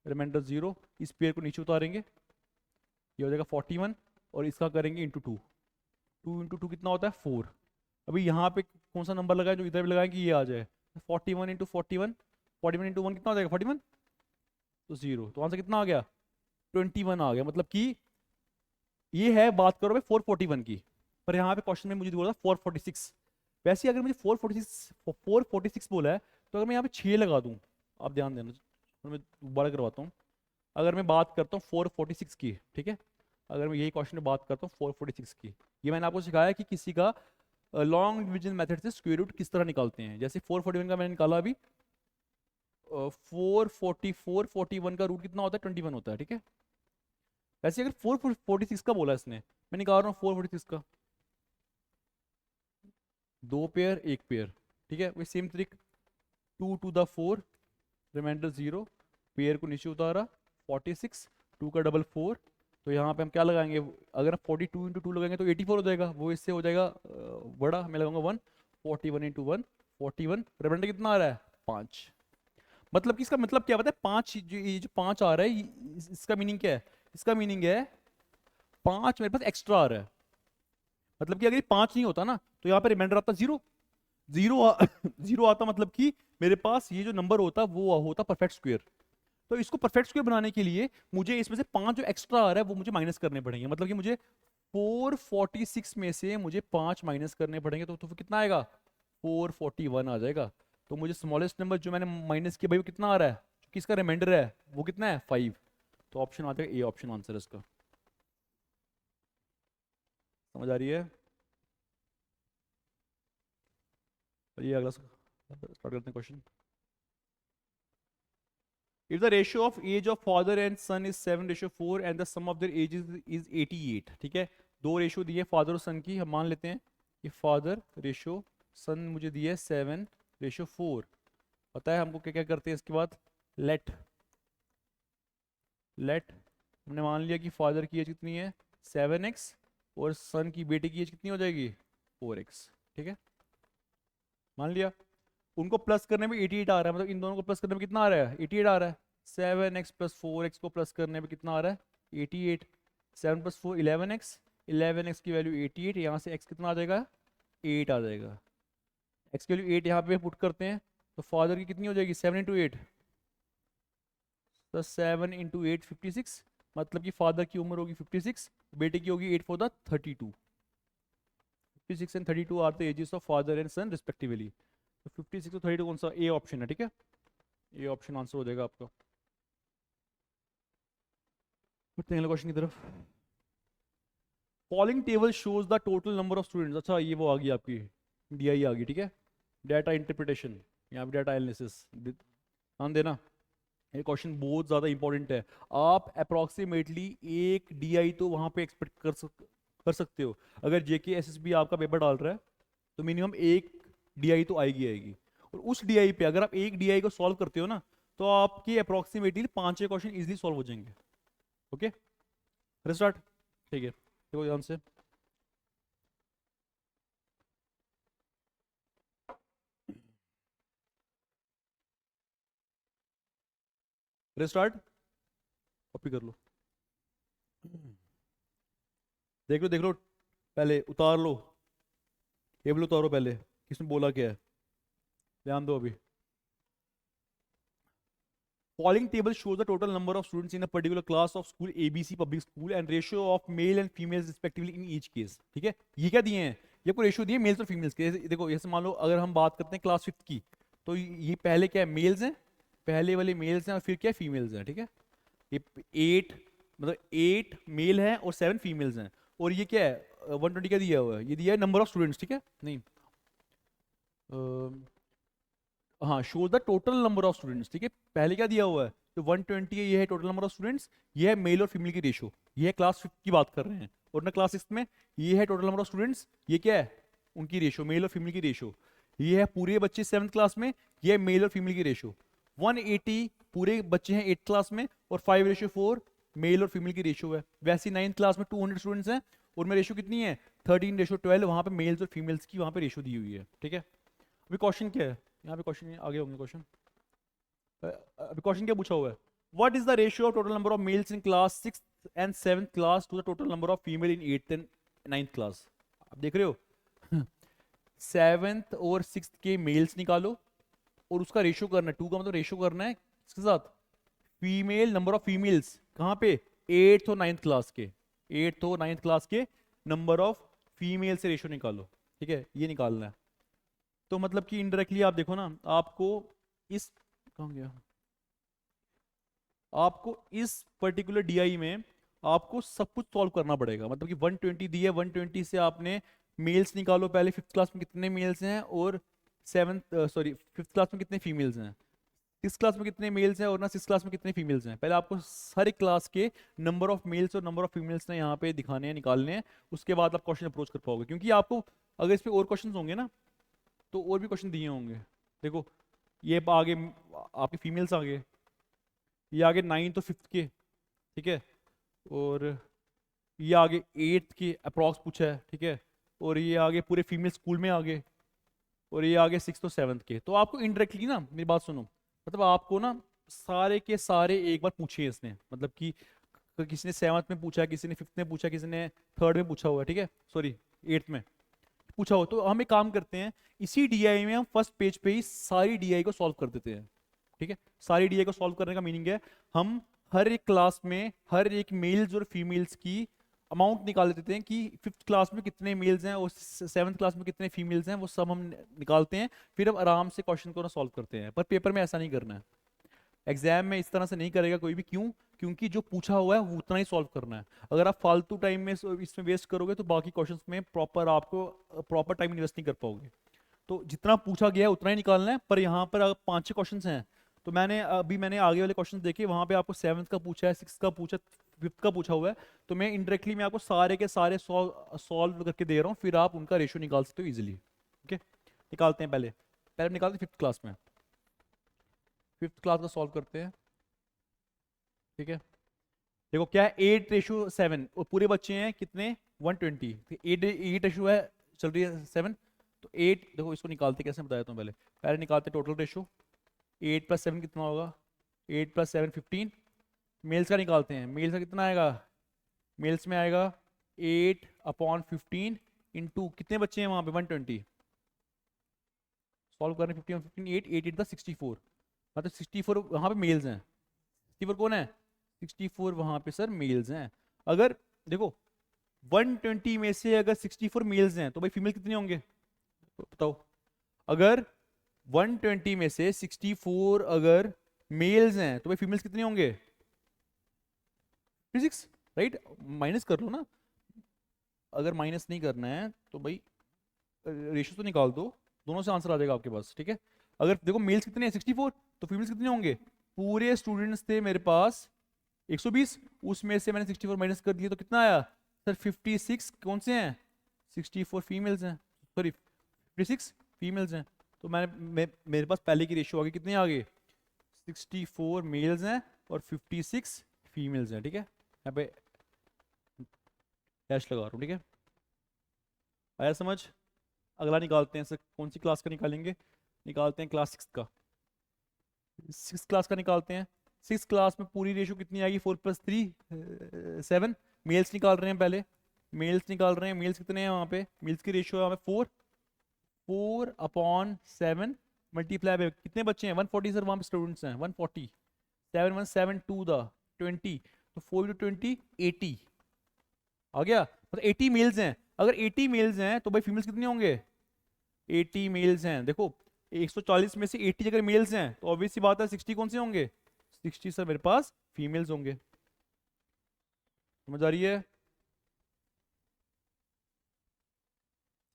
रिमाइंडर 0, इस पेयर को नीचे उतारेंगे, ये हो जाएगा 41, और इसका करेंगे इंटू 2, 2 इंटू 2 कितना होता है? 4। अभी यहाँ पे कौन सा नंबर लगाए जो इधर भी लगाए कि ये आ जाए? 41 इंटू 41, 41 इंटू 1 कितना हो जाएगा? 41, तो 0, तो आंसर कितना आ गया? 21 आ गया। मतलब कि ये है, बात करो भाई 441 की, पर यहाँ पे क्वेश्चन में मुझे बोला 446। वैसे अगर मुझे 446 बोला है, तो अगर मैं यहाँ पे 6 लगा दूँ, आप ध्यान देना, मैं दोबारा करवाता हूँ। अगर मैं बात करता हूँ 446 की, ठीक है, अगर मैं यही क्वेश्चन में बात करता हूँ 446 की, ये मैंने आपको सिखाया कि किसी का लॉन्ग डिवीजन मेथड से स्क्वायर रूट किस तरह निकालते हैं। जैसे 441 का मैंने निकाला अभी, 444 41 का रूट कितना होता है? 21 होता है, ठीक है? वैसे अगर 446 का बोला इसने, मैं निकाल रहा हूँ 446 का, 2 पेयर एक पेयर, ठीक है? वही same trick, 2 to the 4, remainder 0, pair को नीचे उतारा, 46, 2 का डबल 4, तो यहाँ पे हम क्या लगाएंगे? अगर हम 42 इंटू 2 लगाएंगे तो 84 हो जाएगा, वो इससे हो जाएगा बड़ा, मैं लगाऊंगा 1, 41 इंटू 1, 41, रिमाइंडर कितना आ रहा है? 5। मतलब कि इसका मतलब क्या पता है, पांच, ये जो पांच आ रहा है, इसका मीनिंग क्या है? इसका मीनिंग है पांच मेरे पास एक्स्ट्रा आ रहा है। मतलब कि अगर ये पांच नहीं होता ना तो यहाँ पे रिमाइंडर आता जीरो। जीरो आता मतलब कि मेरे पास ये जो नंबर होता वो होता परफेक्ट स्क्वायर। तो इसको परफेक्ट स्क्वायर बनाने के लिए मुझे इसमें से पांच जो एक्स्ट्रा आ रहा है वो मुझे माइनस करने पड़ेंगे। मतलब कि मुझे 446 में से मुझे पांच माइनस करने पड़ेंगे, तो फिर कितना आएगा? 441 आ जाएगा। तो मुझे स्मॉलेस्ट नंबर जो मैंने माइनस किया भाई वो कितना आ रहा है, किसका रिमाइंडर है, वो कितना है? 5। तो ऑप्शन आ जाएगा ए, ऑप्शन आंसर इसका। समझ आ रही है? ये अगला स्टार्ट करते हैं question. If the ratio of age of father and son is 7:4 and the sum of their ages is 88, ठीक है, दो रेशियो दिए फादर और सन की, हम मान लेते हैं कि फादर रेशियो, सन मुझे दिया है 7:4। पता है हमको क्या क्या करते हैं इसके बाद? लेट लेट हमने मान लिया कि फादर की एज कितनी है 7x और सन की बेटे की एज कितनी हो जाएगी 4x। ठीक है, मान लिया। उनको प्लस करने में 88 आ रहा है, मतलब इन दोनों को प्लस करने में कितना आ रहा है? 88 आ रहा है। 7x प्लस 4x को प्लस करने में कितना आ रहा है? 88। 7 प्लस 4 11x, 11x की वैल्यू 88, यहाँ से x कितना आ जाएगा? 8 आ जाएगा। x की वैल्यू 8 यहाँ पे पुट करते हैं तो फादर की कितनी हो जाएगी? 7 इंटू 8 प्लस 7 इंटू 8 56। मतलब कि फादर की उम्र होगी 56, बेटे की होगी 8 for the 32। 56 and 32 are the ages of father and son respectively. तो 56 और 32 कौन सा? ए ऑप्शन है। ठीक है, ये ऑप्शन आंसर हो जाएगा आपका। बढ़ते हैं अगले क्वेश्चन की तरफ। Following table shows the total number of students. अच्छा, ये वो आ गई आपकी डीआई आ गई। ठीक है, डाटा इंटरप्रिटेशन, यहाँ पे डाटा एनालिसिस, ध्यान देना, ये क्वेश्चन बहुत ज़्यादा इंपॉर्टेंट है। आप अप्रॉक्सीमेटली एक डीआई तो वहाँ पे एक्सपेक्ट कर सकते हो। अगर जेके एसएसबी आपका पेपर डाल रहा है तो मिनिमम एक डीआई तो आएगी आएगी। और उस डीआई पे अगर आप एक डीआई को सॉल्व करते हो ना तो आपके अप्रॉक्सीमेटली 5-6 क्वेश्चन इजीली सॉल्व हो जाएंगे। Okay, start. ठीक है, देखो ध्यान से। स्टार्ट, कॉपी कर लो, देख लो, पहले उतार लो, टेबल उतारो पहले, किसने बोला क्या है, ध्यान दो अभी। Following table shows the total number of students in a particular class of school ABC public school and ratio of male and females respectively in each case। ठीक है, ये क्या दिए हैं? ये को रेशियो दिए मेल्स और फीमेल्स के। देखो जैसे मान लो अगर हम बात करते हैं क्लास 5th की, तो ये पहले क्या है? मेल्स हैं, पहले वाले मेल्स हैं, और फिर क्या है? फीमेल्स हैं। ठीक है, ये 8, मतलब 8 मेल हैं और 7 फीमेल्स हैं। और ये क्या है? 120 का दिया हुआ है, ये दिया है नंबर ऑफ स्टूडेंट्स। ठीक है, नहीं, हाँ, show the total number of students. ठीक है, पहले क्या दिया हुआ है? तो 120 है, ये है टोटल नंबर ऑफ स्टूडेंट्स, ये है मेल और फीमेल की रेशियो, ये है क्लास 5 की बात कर रहे हैं। और ना क्लास 6 में ये है टोटल नंबर ऑफ स्टूडेंट्स, ये क्या है? उनकी रेशियो, मेल और फीमेल की रेशियो। ये है पूरे बच्चे 7th क्लास में, ये है मेल और फीमेल की रेशियो। 180 पूरे बच्चे हैं 8th क्लास में, और 5:4 मेल और फीमेल की रेशियो है। वैसे 9th क्लास में 200 स्टूडेंट्स हैं, और में रेशियो कितनी है? 13:12। वहाँ पे मेल्स और फीमेल्स की वहाँ पे रेशियो दी हुई है। ठीक है, अभी क्वेश्चन क्या है यहाँ पे? क्वेश्चन आगे होंगे क्वेश्चन। अभी क्वेश्चन क्या पूछा हुआ है? What is the ratio of total number of males in class 6th and 7th class to the total number of female in 8th and 9th class? आप देख रहे हो 7th और 6th के मेल्स निकालो और उसका रेशियो करना है, 2 का मतलब रेशियो करना है इसके साथ फीमेल, नंबर ऑफ फीमेल्स कहाँ पे? 8th और 9th क्लास के, 8th और 9th क्लास के नंबर ऑफ फीमेल से रेशियो निकालो। ठीक है, ये निकालना है। तो मतलब कि इनडायरेक्टली आप देखो ना, आपको इस, कहाँ गया, आपको इस पर्टिकुलर डीआई में आपको सब कुछ सॉल्व करना पड़ेगा। मतलब कि 120 दी है, 120 से आपने मेल्स निकालो पहले, 5th क्लास में कितने मेल्स हैं, और 5th क्लास में कितने फीमेल्स हैं, 6th क्लास में कितने मेल्स हैं, और ना 6th क्लास में कितने फीमेल्स हैं। पहले आपको सारे क्लास के नंबर ऑफ मेल्स और नंबर ऑफ फीमेल्स ने यहाँ पे दिखाने हैं, निकालने हैं, उसके बाद आप क्वेश्चन अप्रोच कर पाओगे। क्योंकि आपको अगर इस पे और क्वेश्चन होंगे ना तो और भी क्वेश्चन दिए होंगे। देखो ये आगे आपके फीमेल्स आ गए, ये आगे 9th और 5th के, ठीक है, और ये आगे 8th के अप्रॉक्स पूछा है। ठीक है, और ये आगे पूरे फीमेल स्कूल में आ गए, और ये आगे 6th और 7th के। तो आपको इनडायरेक्टली ना, मेरी बात सुनो, मतलब आपको ना सारे के सारे एक बार पूछे इसने, मतलब कि किसी ने 7th में पूछा, किसी ने 5th में पूछा, किसी ने 3rd में पूछा हुआ है, ठीक है, सॉरी 8th में पूछा हो, तो हम एक काम करते हैं, इसी डीआई में हम फर्स्ट पेज पे ही सारी डीआई को सॉल्व कर देते हैं। ठीक है, सारी डीआई को सॉल्व करने का मीनिंग है हम हर एक क्लास में हर एक मेल्स और फीमेल्स की अमाउंट निकाल देते हैं कि 5th क्लास में कितने मेल्स हैं और 7th क्लास में कितने फीमेल्स हैं, वो सब हम निकालते हैं, फिर हम आराम से क्वेश्चन को ना सॉल्व करते हैं। पर पेपर में ऐसा नहीं करना है, एग्जाम में इस तरह से नहीं करेगा कोई भी। क्यों? क्योंकि जो पूछा हुआ है वो उतना ही सॉल्व करना है। अगर आप फालतू टाइम में इसमें वेस्ट करोगे तो बाकी क्वेश्चंस में आपको प्रॉपर टाइम इन्वेस्ट नहीं कर पाओगे। तो जितना पूछा गया है उतना ही निकालना है। पर यहाँ पर अगर 5-6 क्वेश्चन हैं, तो मैंने आगे वाले क्वेश्चन देखे, वहां पे आपको 7th का पूछा है, 6th का पूछा, 5th का पूछा हुआ है, तो मैं इनडायरेक्टली मैं आपको सारे के सारे सॉल्व करके दे रहा हूँ, फिर आप उनका रेशियो निकाल सकते हो इजिली। ओके, निकालते हैं। पहले पहले निकालते हैं 5th क्लास में, 5th क्लास का सॉल्व करते हैं। ठीक है, देखो क्या है, 8:7 और पूरे बच्चे हैं कितने, 120, 8 रेशो है, चल रही है 7, तो 8, देखो इसको निकालते कैसे बताया तुम, पहले पहले निकालते टोटल रेशो, 8 + 7 कितना होगा, 8 + 7 15। मेल्स का निकालते हैं, मेल्स का कितना आएगा, मेल्स में आएगा 8/15 इंटू कितने बच्चे हैं वहां पे 120, सॉल्व करें 15 15 8 8 8 64, मतलब 64 वहां पे मेल्स हैं। 64 कौन है, 64 वहां पे सर मेल्स हैं। अगर देखो 120 में से अगर 64 मेल्स हैं तो भाई फीमेल कितने होंगे, तो बताओ। अगर 120 में से 64 अगर मेल्स हैं तो भाई फीमेल्स कितने होंगे, 56, राइट, माइनस कर लो ना। अगर माइनस नहीं करना है तो भाई रेशियो तो निकाल दो, दोनों से आंसर आ जाएगा आपके पास। ठीक है, अगर देखो मेल्स कितने हैं 64, तो फीमेल्स कितने होंगे, पूरे स्टूडेंट्स थे मेरे पास 120, उसमें से मैंने 64 माइनस कर दिया तो कितना आया सर, 56 कौन से हैं, 64 फीमेल्स हैं, सॉरी 56 फीमेल्स हैं। तो मेरे पास पहले की रेशियो आ गई, कितनी आ गई, 64 मेल्स हैं और 56 फीमेल्स हैं। ठीक है, यहाँ पे डैश लगा रहा हूँ। ठीक है, आया समझ। अगला निकालते हैं सर, कौन सी क्लास का निकालेंगे, निकालते हैं क्लास 6 का, 6 क्लास का निकालते हैं। 6 क्लास में पूरी रेशियो कितनी आएगी, 4 + 3 7, मेल्स निकाल रहे हैं पहले, मेल्स निकाल रहे हैं, मेल्स कितने हैं वहाँ पे, मेल्स की रेशियो है वहाँ पे 4, 4/7 मल्टीप्लाई बाय कितने बच्चे हैं 140 सर, वहाँ पे स्टूडेंट्स हैं 140, 7 1 7 2 द 20, तो 4 × 20 80 आ गया, मतलब 80 मेल्स हैं। अगर 80 मेल्स हैं तो भाई फीमेल्स कितने होंगे, 80 मेल्स हैं। देखो 140 में से 80 अगर मेल्स हैं तो ऑब्वियस सी बात है 60 कौन से होंगे, 60 सर मेरे पास फीमेल्स होंगे। समझ आ रही है,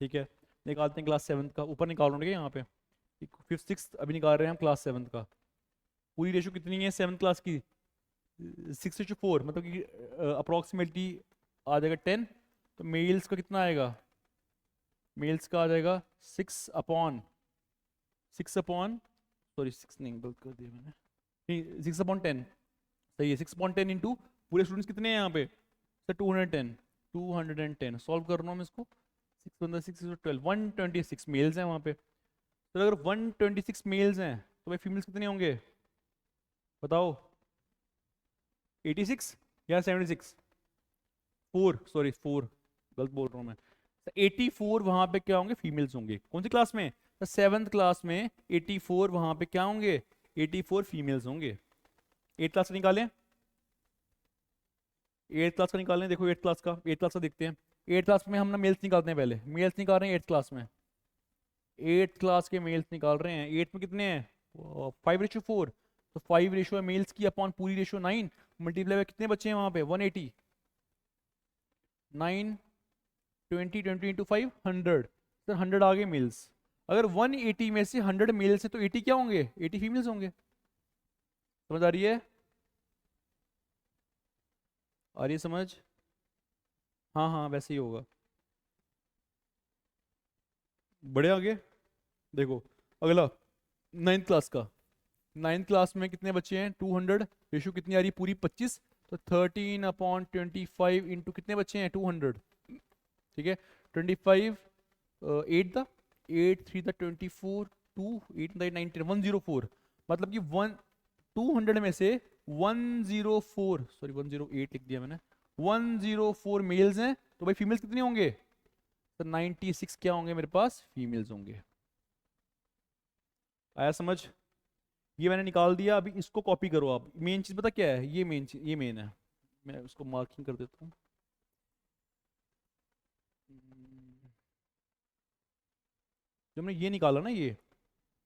ठीक है। निकालते हैं क्लास 7 का, ऊपर निकाल रहे हैं यहाँ पे, 5th 6th अभी निकाल रहे हैं हम क्लास 7 का। पूरी रेशियो कितनी है 7th क्लास की, 6:4, मतलब कि अप्रोक्सीमेटली आ जाएगा 10। तो मेल्स का कितना आएगा, मेल्स का आ जाएगा 6/6 सॉरी 6 नहीं गलत कर दिया मैंने, नहीं 6/10, सही है, 6/10 इंटू पूरे स्टूडेंट्स कितने हैं यहाँ पे सर 210, 210 सॉल्व कर रहा हूँ मैं इसको, 6 × 6 = 12, 126 मेल्स हैं वहाँ पे। तो अगर 126 मेल्स हैं तो भाई फीमेल्स कितने होंगे बताओ, 86 या 76, 4 सॉरी 4 गलत बोल रहा हूँ मैं, 84 वहां पे क्या होंगे, फीमेल्स होंगे। कौन सी क्लास में, 7th क्लास में 84 वहां पे क्या होंगे, 84 फीमेल्स होंगे। 8th क्लास का निकालें, 8th क्लास का निकालें, देखो 8th क्लास का देखते हैं। 8th क्लास में हम ना मेल्स निकालते हैं, पहले मेल्स निकाल रहे हैं 8th क्लास में, 8th क्लास के मेल्स निकाल रहे हैं। 8 में कितने हैं 5:4, तो 5 रेशियो है मेल्स की अपॉन पूरी रेशियो 9, मल्टीप्लाई कितने बच्चे हैं वहां पे 180, 9 20 20 इंटू 5 100, सर 100 आ गए मेल्स। अगर 180 में से 100 मेल्स है तो 80 क्या होंगे, 80 फीमेल्स होंगे। समझ आ रही है, आ रही है समझ, हाँ हाँ वैसे ही होगा। बड़े आगे देखो, अगला 9th क्लास का, 9th क्लास में कितने बच्चे हैं 200, रेशियो कितनी आ रही है पूरी 25, तो 13/25 इंटू कितने बच्चे हैं 200, ठीक है 25, 8 द 8 3 द 24 2 8 9 19 104, मतलब कि 200 में से 104, सॉरी 108 लिख दिया मैंने, 104 मेल्स हैं, तो भाई फीमेल्स कितने होंगे? तो 96 क्या होंगे मेरे पास? फीमेल्स होंगे। आया समझ? ये मैंने निकाल दिया। अभी इसको कॉपी करो आप। मेन चीज पता क्या है? ये मेन चीज, ये मेन है। मैं उसको मार्किंग कर देता हूँ। जो हमने ये निकाला ना,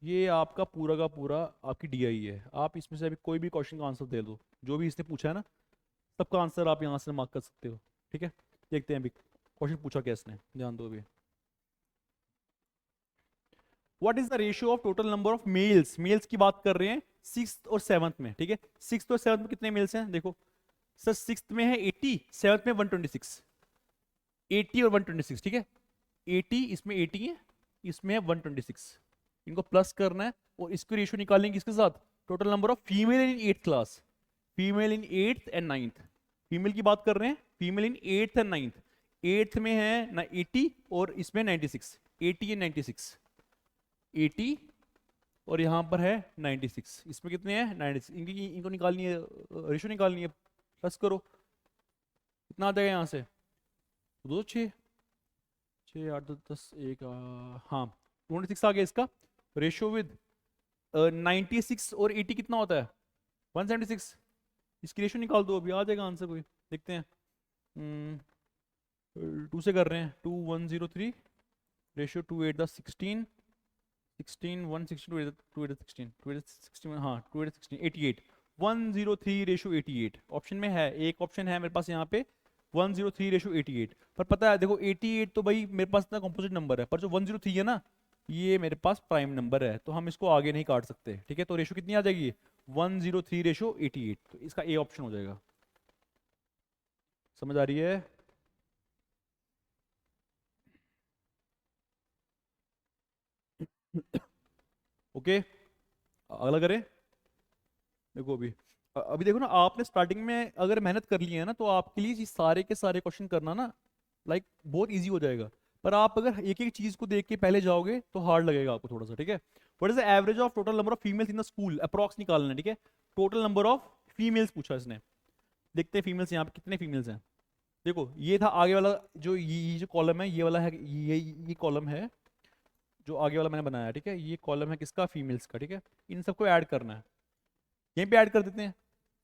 ये आपका पूरा का पूरा आपकी डीआई है। आप इसमें से अभी कोई भी क्वेश्चन का आंसर दे दो, जो भी इसने पूछा है ना, सबका आंसर आप यहाँ से मार्क कर सकते हो। ठीक है, देखते हैं अभी क्वेश्चन पूछा क्या इसने, ध्यान दो अभी। What is the ratio of total number of males? Males की बात कर रहे हैं सिक्स और सेवंथ में। ठीक है, सिक्स और सेवंथ में कितने मेल्स हैं? देखो सर, सिक्स में है 80, सेवंथ में 126। 80 और 126, ठीक है, 80 इसमें 80 है, इसमें है 126। इनको प्लस करना है और इसको रेशियो निकालेंगे किसके साथ? Total number of female in eighth class, female in eighth and ninth. Female की बात कर रहे हैं, female in eighth and ninth. Eighth में है ना 80 और इसमें 96। 80 एंड 96, 80 और यहाँ पर है 96। इसमें कितने हैं? 96। इनको निकालनी है, रेशियो निकालनी है, प्लस करो। कितना आ जाएगा यहाँ से? दो, छः, 6 8 10 1, हाँ 26 आ गया इसका रेशियो विद 96 और 80 कितना होता है? 176। इसकी रेशियो निकाल दो, अभी आ जाएगा आंसर कोई। देखते हैं, 2 से कर रहे हैं, 2 103 रेशियो 2 8 16 16 160 2 8 16 2 8 16, हाँ 2 8 16 88 103 रेशियो 88 ऑप्शन में है। एक ऑप्शन है मेरे पास यहाँ पे 103 रेशियो 88। पर पता है देखो 88 तो भाई मेरे पास इतना कॉम्पोजिट नंबर है, पर जो 103 है ना, ये मेरे पास प्राइम नंबर है, तो हम इसको आगे नहीं काट सकते। ठीक है, तो रेशियो कितनी आ जाएगी? 103 रेशियो 88, तो इसका ए ऑप्शन हो जाएगा। समझ आ रही है? ओके, अगला करें। देखो अभी, अभी देखो ना, आपने स्टार्टिंग में अगर मेहनत कर ली है ना, तो आपके लिए ये सारे के सारे क्वेश्चन करना ना लाइक बहुत इजी हो जाएगा। पर आप अगर एक एक चीज को देख के पहले जाओगे तो हार्ड लगेगा आपको थोड़ा सा। ठीक है, what is the average of total number of females in the school? Approx निकालना है। ठीक है, टोटल नंबर ऑफ फीमेल्स पूछा इसने। देखते हैं फीमेल्स यहाँ पे कितने फीमेल्स हैं। देखो ये था आगे वाला, जो ये जो कॉलम है, ये वाला है, ये कॉलम है जो आगे वाला मैंने बनाया। ठीक है, ये कॉलम है किसका? फीमेल्स का। ठीक है, इन सबको ऐड करना है, यहीं पे ऐड कर देते हैं।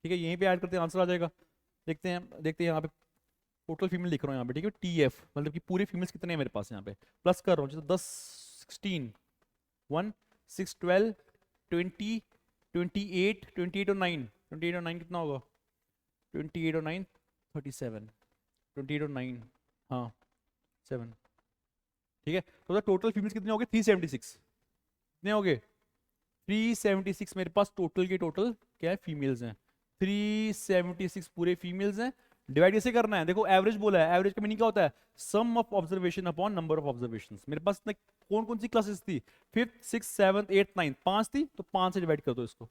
ठीक है, यहीं पे ऐड करते हैं, आंसर आ जाएगा। देखते हैं यहाँ पे टोटल फीमेल लिख रहा हूँ यहाँ पे। ठीक है, TF मतलब कि पूरे फीमेल्स कितने हैं मेरे पास यहाँ पे, प्लस कर रहा हूँ। जैसे 10 16 1 6 12 20 28 28 और 9, 28 और 9 कितना होगा? 28 और 9 37, 28 और 9, हाँ 7। ठीक है, तो टोटल फीमेल्स कितने हो गए? 376। कितने हो गए? 376 मेरे पास टोटल के टोटल क्या है? फीमेल्स हैं। 376 पूरे फीमेल्स हैं। डिवाइड कैसे करना है? देखो एवरेज बोला है, एवरेज का मीनिंग क्या होता है? Sum of observation upon number of observations. मेरे पास कौन कौन सी क्लासेस थी? 5th 6th 7th 8th 9th, 5 थी, तो 5 से डिवाइड कर दो इसको,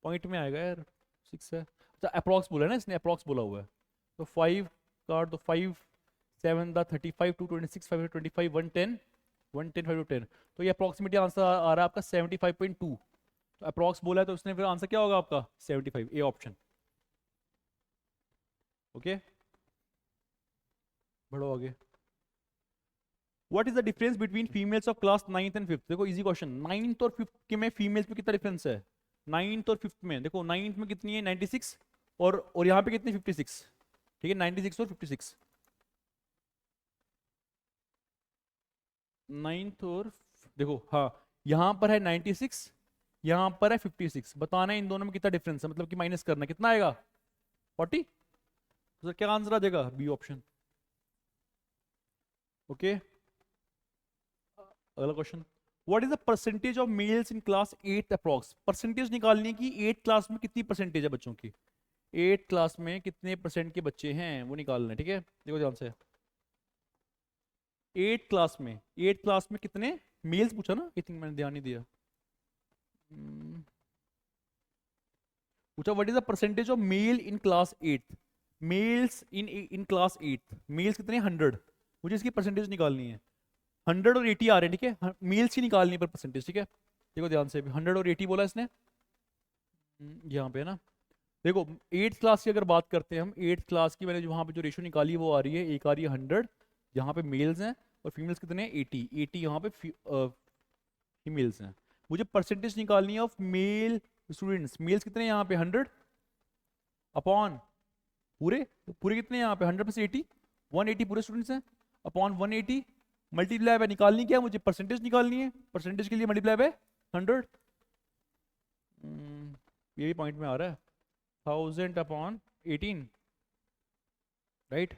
पॉइंट में आएगा यार। 6 है, अच्छा अप्रॉक्स बोला है ना इसने, अप्रॉक्स बोला हुआ है, तो 5 काट दो। 5 7 द 35 2 26 5 25 110 110 5 10, तो ये अप्रॉक्सीमेटली आंसर आ रहा है आपका 75.2। तो अप्रॉक्स बोला है तो उसने फिर आंसर क्या होगा आपका? 75, ए ऑप्शन। ओके, बढ़ो आगे। What is the difference between females of class 9th and 5th? देखो इजी क्वेश्चन। 9th और 5th के में फीमेल्स में कितना डिफरेंस है? 9th और 5th में देखो, 9th में कितनी है? 96, और यहाँ पे कितनी? 56। ठीक है, 96 और 56, 9th और देखो, हाँ यहाँ पर है 96, यहाँ पर है 56। बताना है इन दोनों में कितना डिफरेंस है, मतलब कि माइनस करना है, कितना आएगा? 40। तो क्या आंसर आ जाएगा? B option. ओके, अगला question. What is the percentage of males in class 8 approx? Percentage निकालनी है कि 8 क्लास में कितनी परसेंटेज है बच्चों की, 8 क्लास में कितने परसेंट के बच्चे हैं वो निकालना है। ठीक है, देखो ध्यान से, 8 क्लास में कितने मेल्स पूछा ना, आई थिंक मैंने ध्यान नहीं दिया। पूछा what is the percentage of male in class 8, males in class 8, males कितने? 100। मुझे इसकी परसेंटेज निकालनी है। 100 और 80 आ रहे हैं। ठीक है, मेल्स की निकालनी है पर परसेंटेज। ठीक है, देखो ध्यान से, 100 और 80 बोला इसने, यहाँ पे है ना, देखो 8th क्लास की अगर बात करते हैं हम, 8th क्लास की मैंने जो वहाँ पे जो रेशो निकाली है वो आ रही है, एक आ रही है 100, यहाँ पे मेल्स हैं, और फीमेल्स कितने हैं 80, 80 यहाँ पे फीमेल्स हैं। मुझे परसेंटेज निकालनी है ऑफ मेल स्टूडेंट्स, मेल्स कितने हैं यहाँ पे 100 अपॉन पूरे, तो पूरे कितने हैं यहाँ पे 100 में से 80, 180 पूरे स्टूडेंट्स हैं अपॉन 180, मल्टीप्लाई बाय, निकालनी क्या है मुझे, परसेंटेज निकालनी है, परसेंटेज के लिए मल्टीप्लाई बाय 100। ये भी पॉइंट में आ रहा है, 1000 अपॉन 18, राइट,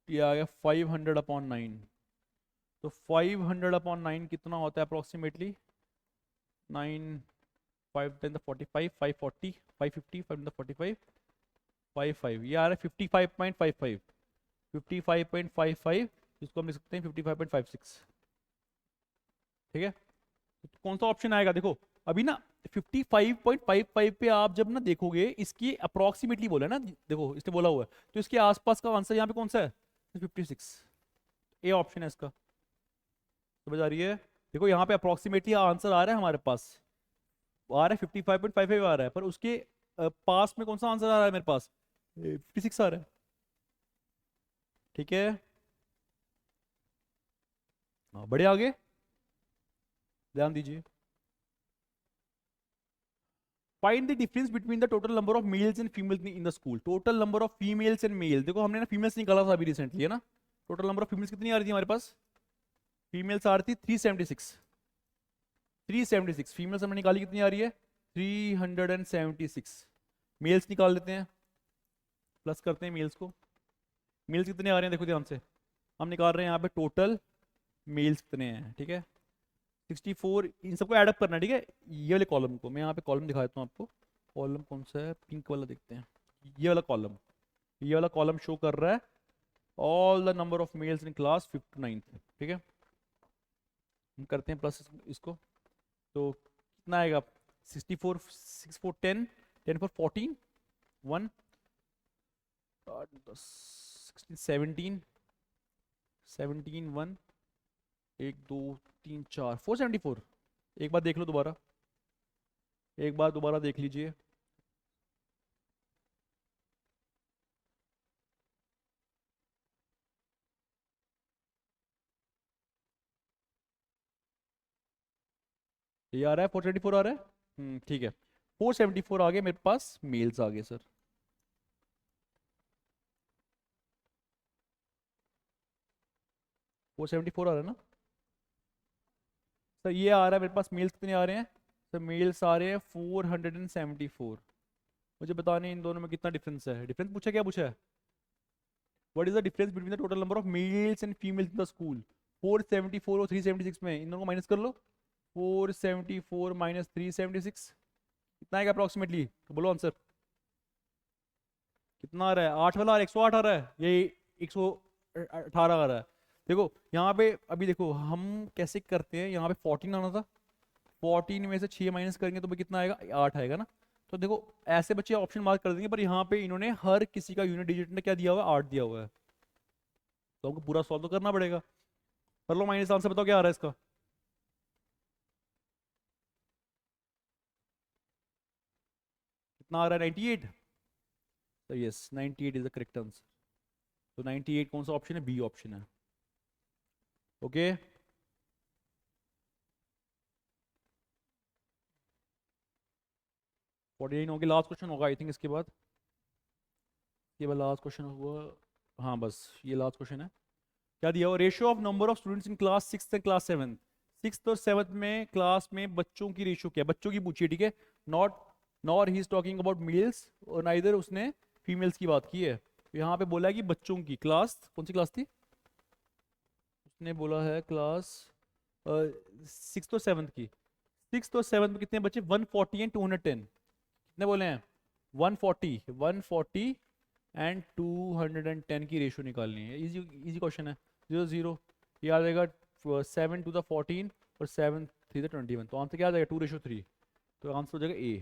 ये आ गया 500 अपॉन 9। तो 500 अपॉन 9 कितना होता है अप्रोक्सीमेटली, 9 5 10 45, 540, 550, 5 45, 55, ये आ रहा है 55.55, 55.55, इसको हम लिख सकते हैं 55.56, ठीक है। तो कौन सा ऑप्शन आएगा, देखो अभी ना 55.55 पे आप जब ना देखोगे, इसकी अप्रोक्सीमेटली बोला है ना, देखो इसने बोला हुआ है, तो इसके आसपास का आंसर यहाँ पे कौन सा है, 56, ए ऑप्शन है इसका, समझ आ रही है। देखो यहाँ पे अप्रोक्सीमेटली आंसर आ रहा है हमारे पास, आ रहा है 55.55 आ रहा है, पर उसके पास में कौन सा आंसर आ रहा है मेरे पास, 56 आ रहा है, ठीक है। हाँ बड़े आगे ध्यान दीजिए, find the difference between the total number of males and females in the school, total number of females and male, देखो हमने ना फीमेल्स निकाला था अभी रिसेंटली है ना, टोटल नंबर ऑफ फीमेल्स कितनी आ रही थी हमारे पास, फीमेल्स आ रही थी 376, 376 फीमेल्स हमने निकाली, कितनी आ रही है 376, मेल्स निकाल लेते हैं, प्लस करते हैं मेल्स को, मेल्स कितने आ रहे हैं देखो ध्यान से, हम निकाल रहे हैं यहाँ पे टोटल मेल्स कितने हैं, ठीक है 64, इन सबको ऐड अप करना है, ठीक है। ये वाले कॉलम को मैं यहाँ पे कॉलम दिखा देता हूँ आपको, कॉलम कौन सा है, पिंक वाला देखते हैं, ये वाला कॉलम, ये वाला कॉलम शो कर रहा है all the number of males in class 5th to 9th, ठीक है। हम करते हैं प्लस इसको, तो कितना आएगा 64, 6 4 10, 10 4 14, 1 16 17, 17 1, 1 2 3 4 474, एक बार देख लो दोबारा, एक बार दोबारा देख लीजिए, ये आ रहा है 474 आ रहा है, ठीक है, 474 आ गए मेरे पास, मेल्स आ गए सर, 474 आ रहा है ना सर, ये आ रहा है मेरे पास, मेल्स कितने आ रहे हैं सर, मेल्स आ रहे हैं 474, मुझे बताने हैं इन दोनों में कितना डिफरेंस है, डिफरेंस पूछा, क्या पूछा है, what is the difference between the total number of males and females in the school, 474 और 376 में इन दोनों को माइनस कर लो, 474 माइनस 376 कितना आएगा अप्रोक्सीमेटली, तो बोलो आंसर कितना आ रहा है, 8 वाला 108 आ रहा है, ये 118 आ रहा है। देखो यहाँ पे अभी देखो हम कैसे करते हैं, यहाँ पे 14 आना था, 14 में से 6 माइनस करेंगे तो भाई कितना आएगा, 8 आएगा ना। तो देखो ऐसे बच्चे ऑप्शन मार्क कर देंगे, पर यहाँ पे इन्होंने हर किसी का यूनिट डिजिट ने क्या दिया हुआ है, 8 दिया हुआ है, तो हमको पूरा सॉल्व तो करना पड़ेगा। कर लो माइनस, आंसर बताओ क्या आ रहा है इसका, कितना आ रहा है 98, तो yes 98 is the correct answer, तो 98 कौन सा ऑप्शन है, बी ऑप्शन है, ओके। 49 होगी, लास्ट क्वेश्चन होगा आई थिंक इसके बाद, ये वाला लास्ट क्वेश्चन हुआ, हाँ बस ये लास्ट क्वेश्चन है। क्या दिया हुआ, ratio of number of students in class 6th and class 7th, 6th और 7th में क्लास में बच्चों की रेशियो क्या है, बच्चों की पूछिए, ठीक है, not, nor he is talking about males, और नाइदर उसने फीमेल्स की बात की है, तो यहाँ पे बोला है कि बच्चों की क्लास, कौन सी क्लास थी, उसने बोला है क्लास 6th और 7th की, 6th और 7th में कितने बच्चे, 140 एंड 210, कितने बोले हैं 140, 140 एंड 210 की रेशियो निकालनी है, इजी इजी क्वेश्चन है, 0 0, ये आ जाएगा 7 to the 14 और 7 3 the 21, तो आंसर क्या आ जाएगा 2:3, तो आंसर हो जाएगा ए।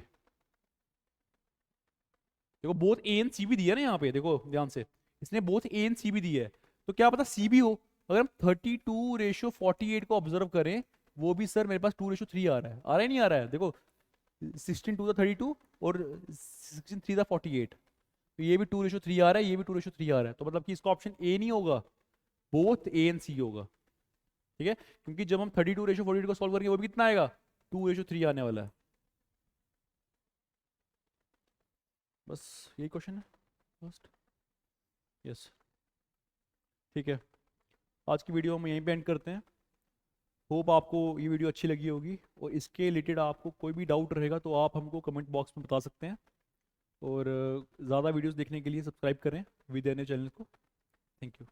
देखो बोथ ए एंड सी भी दिया ना यहाँ पे, देखो ध्यान से, इसने बोथ ए एंड सी भी दी है, तो क्या पता सी भी हो, अगर हम 32:48 को ऑब्जर्व करें, वो भी सर मेरे पास 2:3 आ रहा है, आ रहा है नहीं आ रहा है, देखो 16 2 32 और 16 3 48, तो ये भी 2:3 आ रहा है, ये भी 2:3 आ रहा है, तो मतलब कि इसका ऑप्शन ए नहीं होगा, बोथ ए एंड सी होगा। ठीक है, क्योंकि जब हम 32:48 को सॉल्व करेंगे वो भी कितना आएगा, 2:3 आने वाला है। बस यही क्वेश्चन है फर्स्ट। यस, ठीक है, आज की वीडियो हम यहीं पे एंड करते हैं। होप आपको ये वीडियो अच्छी लगी होगी, और इसके रिलेटेड आपको कोई भी डाउट रहेगा तो आप हमको कमेंट बॉक्स में बता सकते हैं। और ज़्यादा वीडियोस देखने के लिए सब्सक्राइब करें विद्या चैनल को। Thank you.